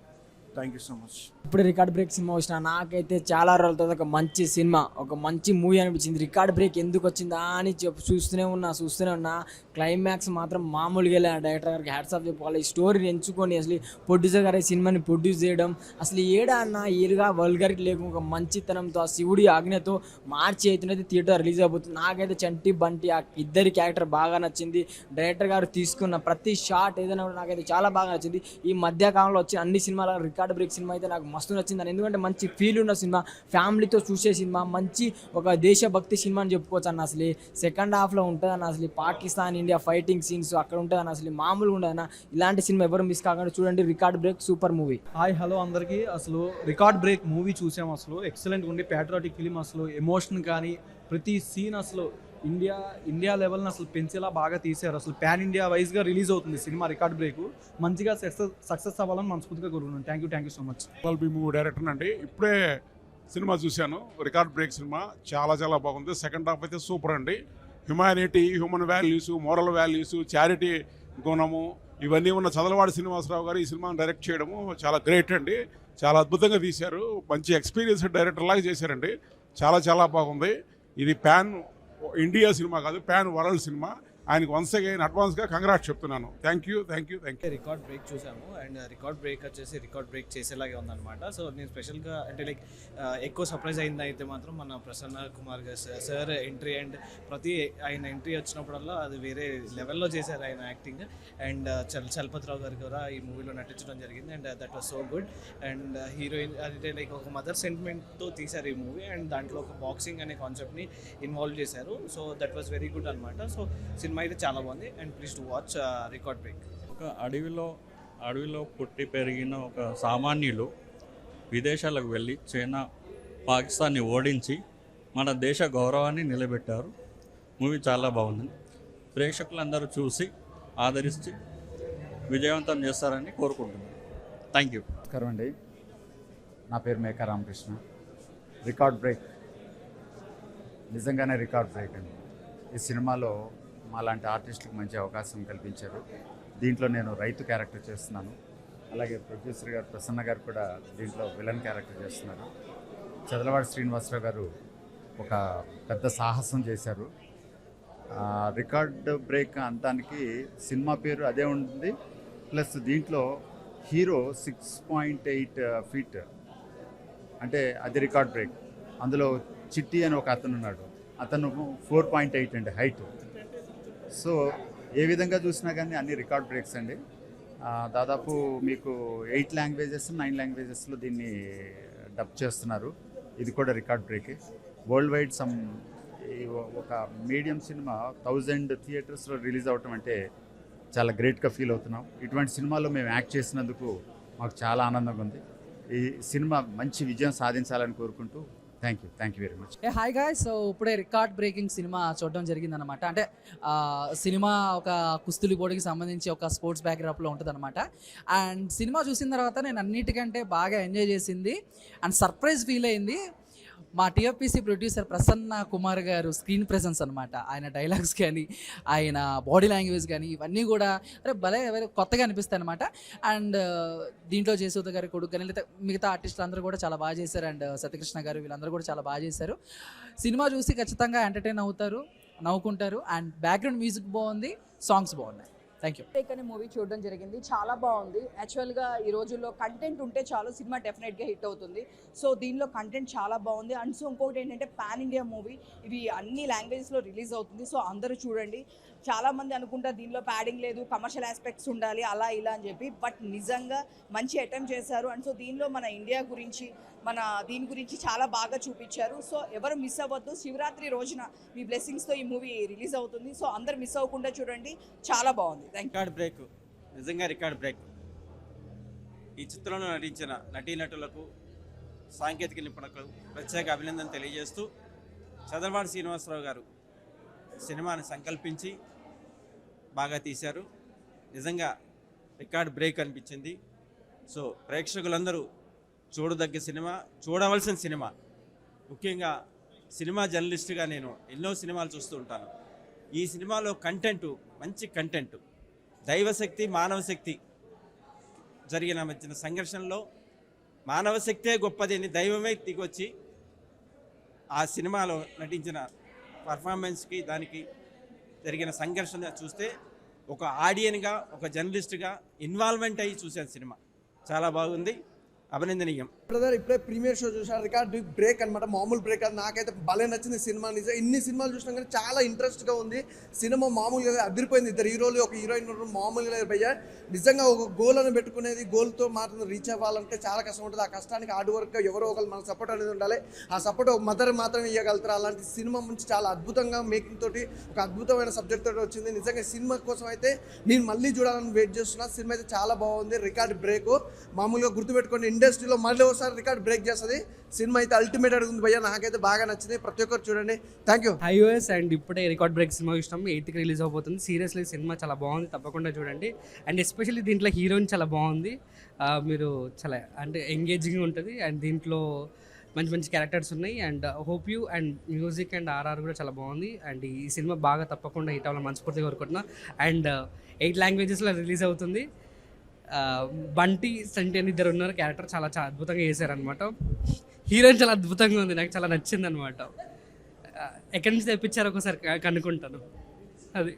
Thank you so much. ఇప్పుడు రికార్డ్ బ్రేక్ సినిమా వచ్చిన నాకైతే చాలా రోజుల తర్వాత ఒక మంచి సినిమా, ఒక మంచి మూవీ అనిపించింది. రికార్డ్ బ్రేక్ ఎందుకు వచ్చిందా అని చూస్తూనే ఉన్నా. క్లైమాక్స్ మాత్రం మామూలుగా డైరెక్టర్ గారికి హ్యాట్స్ ఆఫ్ చెప్పుకోవాలి. ఈ స్టోరీని ఎంచుకొని అసలు ప్రొడ్యూసర్ గారి సినిమాని ప్రొడ్యూస్ చేయడం, అసలు ఏరుగా వల్గరిటీ లేకుండా ఒక మంచితనంతో ఆ శివుడి ఆజ్ఞతో మార్చి అయితే థియేటర్ రిలీజ్ అయిపోతుంది. నాకైతే చంటి బంటి ఆ ఇద్దరి క్యారెక్టర్ బాగా నచ్చింది. డైరెక్టర్ గారు తీసుకున్న ప్రతి షాట్ ఏదైనా నాకైతే చాలా బాగా నచ్చింది. ఈ మధ్యకాలంలో వచ్చిన అన్ని సినిమాల రికార్డ్ బ్రేక్ సినిమా అయితే నాకు మస్తు నచ్చింది. ఎందుకంటే మంచి ఫీల్ ఉన్న సినిమా, ఫ్యామిలీతో చూసే సినిమా, మంచి ఒక దేశభక్తి సినిమా అని చెప్పుకోవచ్చు అన్న. అసలు సెకండ్ హాఫ్లో ఉంటుంది అన్న, అసలు పాకిస్తాన్ ఇండియా ఫైటింగ్ సీన్స్ అక్కడ ఉంటుంది అన్న, అసలు మామూలుగా ఉండదు అన్న. ఇలాంటి సినిమా ఎవరు మిస్ కాకుండా చూడండి. Record break super movie. Hi hello అందరికీ. అసలు రికార్డ్ బ్రేక్ మూవీ చూసాము. అసలు ఎక్సలెంట్గా ఉండి ప్యాట్రియాటిక్ ఫిలిం, అసలు ఎమోషన్ కానీ ప్రతి సీన్ అసలు ఇండియా లెవెల్ని అసలు పెంచేలా బాగా తీశారు. అసలు పాన్ ఇండియా వైజ్గా రిలీజ్ అవుతుంది సినిమా రికార్డ్ బ్రేక్. మంచిగా సక్సెస్ అవ్వాలని మనస్ఫూర్తిగా కోరుకున్నాను. Thank you so much. Movie director అండి. ఇప్పుడే సినిమా చూశాను, రికార్డ్ బ్రేక్ సినిమా చాలా బాగుంది. సెకండ్ హాఫ్ అయితే సూపర్ అండి. Humanity, human values, moral values, charity గుణము ఇవన్నీ ఉన్న చదలవాడి శ్రీనివాసరావు గారు ఈ సినిమాను డైరెక్ట్ చేయడము చాలా గ్రేట్ అండి. చాలా అద్భుతంగా తీశారు. మంచి ఎక్స్పీరియన్స్డ్ డైరెక్టర్ లాగా చేశారండి. చాలా బాగుంది. ఇది పాన్ ఇండియా సినిమా కాదు, పాన్ వరల్డ్ సినిమా. ఆయనకు వన్స్ అగైన్ అడ్వాన్స్గా కంగ్రాట్స్ చెప్తున్నాను. Thank you. రికార్డ్ బ్రేక్ చూసాము అండ్ రికార్డ్ బ్రేక్ వచ్చేసి రికార్డ్ బ్రేక్ చేసేలాగే ఉందన్నమాట. సో నేను స్పెషల్గా అంటే లైక్ ఎక్కువ సర్ప్రైజ్ అయింది అయితే మాత్రం మన ప్రసన్న కుమార్ గారు సార్ ఎంట్రీ. అండ్ ఆయన ఎంట్రీ వచ్చినప్పుడల్లా అది వేరే లెవెల్లో చేశారు ఆయన యాక్టింగ్. అండ్ చలపతిరావు గారు కూడా ఈ మూవీలో నటించడం జరిగింది. And that was so good. And heroine అంటే లైక్ ఒక మదర్ సెంటిమెంట్తో తీశారు ఈ మూవీ. అండ్ దాంట్లో ఒక బాక్సింగ్ అనే కాన్సెప్ట్ని ఇన్వాల్వ్ చేశారు. So that was very good అనమాట. సో సినిమా అయితే చాలా బాగుంది. And please to watch record break. ఒక అడవిలో పుట్టి పెరిగిన ఒక సామాన్యులు విదేశాలకు వెళ్ళి చైనా, పాకిస్తాన్ని ఓడించి మన దేశ గౌరవాన్ని నిలబెట్టారు. మూవీ చాలా బాగుంది. ప్రేక్షకులందరూ చూసి ఆదరించి విజయవంతం చేస్తారని కోరుకుంటున్నాను. Thank you. నమస్కారం అండి, నా పేరు మేకా రామకృష్ణ. రికార్డ్ బ్రేక్ నిజంగానే రికార్డ్ బ్రేక్ అండి. ఈ సినిమాలో మాలాంటి ఆర్టిస్టులకు మంచి అవకాశం కల్పించారు. దీంట్లో నేను రైతు క్యారెక్టర్ చేస్తున్నాను. అలాగే ప్రొడ్యూసర్ గారు ప్రసన్న గారు కూడా దీంట్లో విలన్ క్యారెక్టర్ చేస్తున్నారు. చదలవాడి శ్రీనివాసరావు గారు ఒక పెద్ద సాహసం చేశారు. రికార్డ్ బ్రేక్ అంతానికి సినిమా పేరు అదే ఉంటుంది. ప్లస్ దీంట్లో హీరో 6.8 feet అంటే అది రికార్డ్ బ్రేక్. అందులో చిట్టి అని ఒక అతను ఉన్నాడు, అతను 4.8 అండి హైట్. సో ఏ విధంగా చూసినా కానీ అన్ని రికార్డ్ బ్రేక్స్ అండి. దాదాపు మీకు 8 languages 9 languagesలో దీన్ని డబ్ చేస్తున్నారు. ఇది కూడా రికార్డ్ బ్రేకే. వరల్డ్ వైడ్ ఒక మీడియం సినిమా 1000 theatresలో రిలీజ్ అవటం అంటే చాలా గ్రేట్గా ఫీల్ అవుతున్నాం. ఇటువంటి సినిమాలో మేము యాక్ట్ చేసినందుకు మాకు చాలా ఆనందంగా ఉంది. ఈ సినిమా మంచి విజయం సాధించాలని కోరుకుంటూ thank you very much. Hi guys. So ఇప్పుడే రికార్డ్ బ్రేకింగ్ సినిమా చూడడం జరిగిందనమాట. అంటే సినిమా ఒక కుస్తీ పోటీకి సంబంధించి ఒక స్పోర్ట్స్ బ్యాక్డ్రాప్లో ఉంటుంది అనమాట. అండ్ సినిమా చూసిన తర్వాత నేను అన్నిటికంటే బాగా ఎంజాయ్ చేసింది అండ్ సర్ప్రైజ్ ఫీల్ అయింది మా టీఎఫ్పీసీ ప్రొడ్యూసర్ ప్రసన్న కుమార్ గారు స్క్రీన్ ప్రెజెన్స్ అనమాట. ఆయన డైలాగ్స్ కానీ ఆయన బాడీ లాంగ్వేజ్ కానీ ఇవన్నీ కూడా భలే కొత్తగా అనిపిస్తాయి అనమాట. అండ్ దీంట్లో జయసూద గారి కొడుకు కానీ లేదా మిగతా ఆర్టిస్టులు అందరూ కూడా చాలా బాగా చేశారు. అండ్ సత్యకృష్ణ గారు వీళ్ళందరూ కూడా చాలా బాగా చేశారు. సినిమా చూసి ఖచ్చితంగా ఎంటర్టైన్ అవుతారు, నవ్వుకుంటారు. అండ్ బ్యాక్గ్రౌండ్ మ్యూజిక్ బాగుంది, సాంగ్స్ బాగున్నాయి. Thank you. బ్రేక్ అనే మూవీ చూడడం జరిగింది, చాలా బాగుంది. యాక్చువల్గా ఈ రోజుల్లో కంటెంట్ ఉంటే చాలు, సినిమా డెఫినెట్గా హిట్ అవుతుంది. సో దీనిలో కంటెంట్ చాలా బాగుంది. అండ్ సో ఇంకొకటి ఏంటంటే పాన్ ఇండియా మూవీ, ఇవి అన్ని లాంగ్వేజెస్లో రిలీజ్ అవుతుంది. సో అందరూ చూడండి. చాలామంది అనుకుంటారు దీనిలో ప్యాడింగ్ లేదు, కమర్షియల్ ఆస్పెక్ట్స్ ఉండాలి అలా ఇలా అని చెప్పి, బట్ నిజంగా మంచి అటెంప్ట్ చేశారు. అండ్ సో దీనిలో మన ఇండియా గురించి, మన దీని గురించి చాలా బాగా చూపించారు. సో ఎవరు మిస్ అవ్వద్దు. శివరాత్రి రోజున మీ బ్లెస్సింగ్స్తో ఈ మూవీ రిలీజ్ అవుతుంది. సో అందరు మిస్ అవ్వకుండా చూడండి, చాలా బాగుంది. రికార్డ్ బ్రేక్, నిజంగా రికార్డ్ బ్రేక్. ఈ చిత్రంలో నటించిన నటీనటులకు, సాంకేతిక నిపుణులకు ప్రత్యేక అభినందన తెలియజేస్తూ, చదలవాడి శ్రీనివాసరావు గారు సినిమాని సంకల్పించి బాగా తీశారు. నిజంగా రికార్డ్ బ్రేక్ అనిపించింది. సో ప్రేక్షకులందరూ చూడదగ్గ సినిమా, చూడవలసిన సినిమా. ముఖ్యంగా సినిమా జర్నలిస్ట్గా నేను ఎన్నో సినిమాలు చూస్తూ ఉంటాను. ఈ సినిమాలో కంటెంట్, మంచి కంటెంట్, దైవశక్తి మానవశక్తి జరిగిన మధ్యన సంఘర్షణలో మానవశక్తే గొప్పది అని దైవమే దిగొచ్చి ఆ సినిమాలో నటించిన పర్ఫార్మెన్స్కి, దానికి జరిగిన సంఘర్షణ చూస్తే ఒక ఆడియన్గా, ఒక జర్నలిస్ట్గా ఇన్వాల్వ్మెంట్ అయ్యి చూశాను. సినిమా చాలా బాగుంది, అభినందనీయం. బ్రదర్ ఇప్పుడే ప్రీమియర్ షో చూసాను, రికార్డ్ బ్రేక్ అనమాట, మామూలు బ్రేక్ అది. నాకైతే భలే నచ్చింది సినిమా. నిజం ఇన్ని సినిమాలు చూసినా కానీ చాలా ఇంట్రెస్ట్గా ఉంది సినిమా. మామూలుగా అదిరిపోయింది. ఇద్దరు హీరోలు, ఒక హీరోయిన్ మామూలుగా లేదు భయ్యా. నిజంగా ఒక గోల్ అని పెట్టుకునేది, గోల్తో మాత్రం రీచ్ అవ్వాలంటే చాలా కష్టం ఉంటుంది. ఆ కష్టానికి హార్డ్ వర్క్గా ఎవరో ఒకరు మన సపోర్ట్ అనేది ఉండాలి. ఆ సపోర్ట్ ఒక మదర్ మాత్రమే ఇవ్వగలుగుతారు. అలాంటి సినిమా నుంచి చాలా అద్భుతంగా మేకింగ్ తోటి, ఒక అద్భుతమైన సబ్జెక్ట్ తోటి వచ్చింది. నిజంగా సినిమా కోసం అయితే నేను మళ్ళీ చూడాలని వెయిట్ చేస్తున్నా. సినిమా అయితే చాలా బాగుంది. రికార్డ్ బ్రేక్ మామూలుగా గుర్తుపెట్టుకోండి, ఇండస్ట్రీలో మళ్ళీ ఒకసారి రికార్డ్ బ్రేక్ చేస్తుంది. సినిమా అయితే అల్టిమేట్ అడుగుతుంది భయ్యా. నాకైతే బాగా నచ్చింది. ప్రతి ఒక్కరు చూడండి. Thank you. ఐఓఎస్ అండ్ ఇప్పుడే రికార్డ్ బ్రేక్ సినిమా చూసినాం, 8th రిలీజ్ అవబోతుంది. సీరియస్లీ సినిమా చాలా బాగుంది, తప్పకుండా చూడండి. అండ్ ఎస్పెషల్లీ దీంట్లో హీరోయిన్ చాలా బాగుంది. మీరు చాలా అంటే ఎంగేజింగ్ ఉంటుంది. అండ్ దీంట్లో మంచి మంచి క్యారెక్టర్స్ ఉన్నాయి. And hope you and music and RR కూడా చాలా బాగుంది. అండ్ ఈ సినిమా బాగా తప్పకుండా హిట్ అవ్వాలని మనస్ఫూర్తిగా కోరుకుంటున్నా. అండ్ 8 లాంగ్వేజెస్లో రిలీజ్ అవుతుంది. బంటి సంటి అని ఇద్దరు ఉన్నారు, క్యారెక్టర్ చాలా చాలా అద్భుతంగా చేశారనమాట. హీరోయిన్ చాలా అద్భుతంగా ఉంది, నాకు చాలా నచ్చింది అనమాట. ఎక్కడి నుంచి తెప్పించారో ఒకసారి కనుక్కుంటాను అది.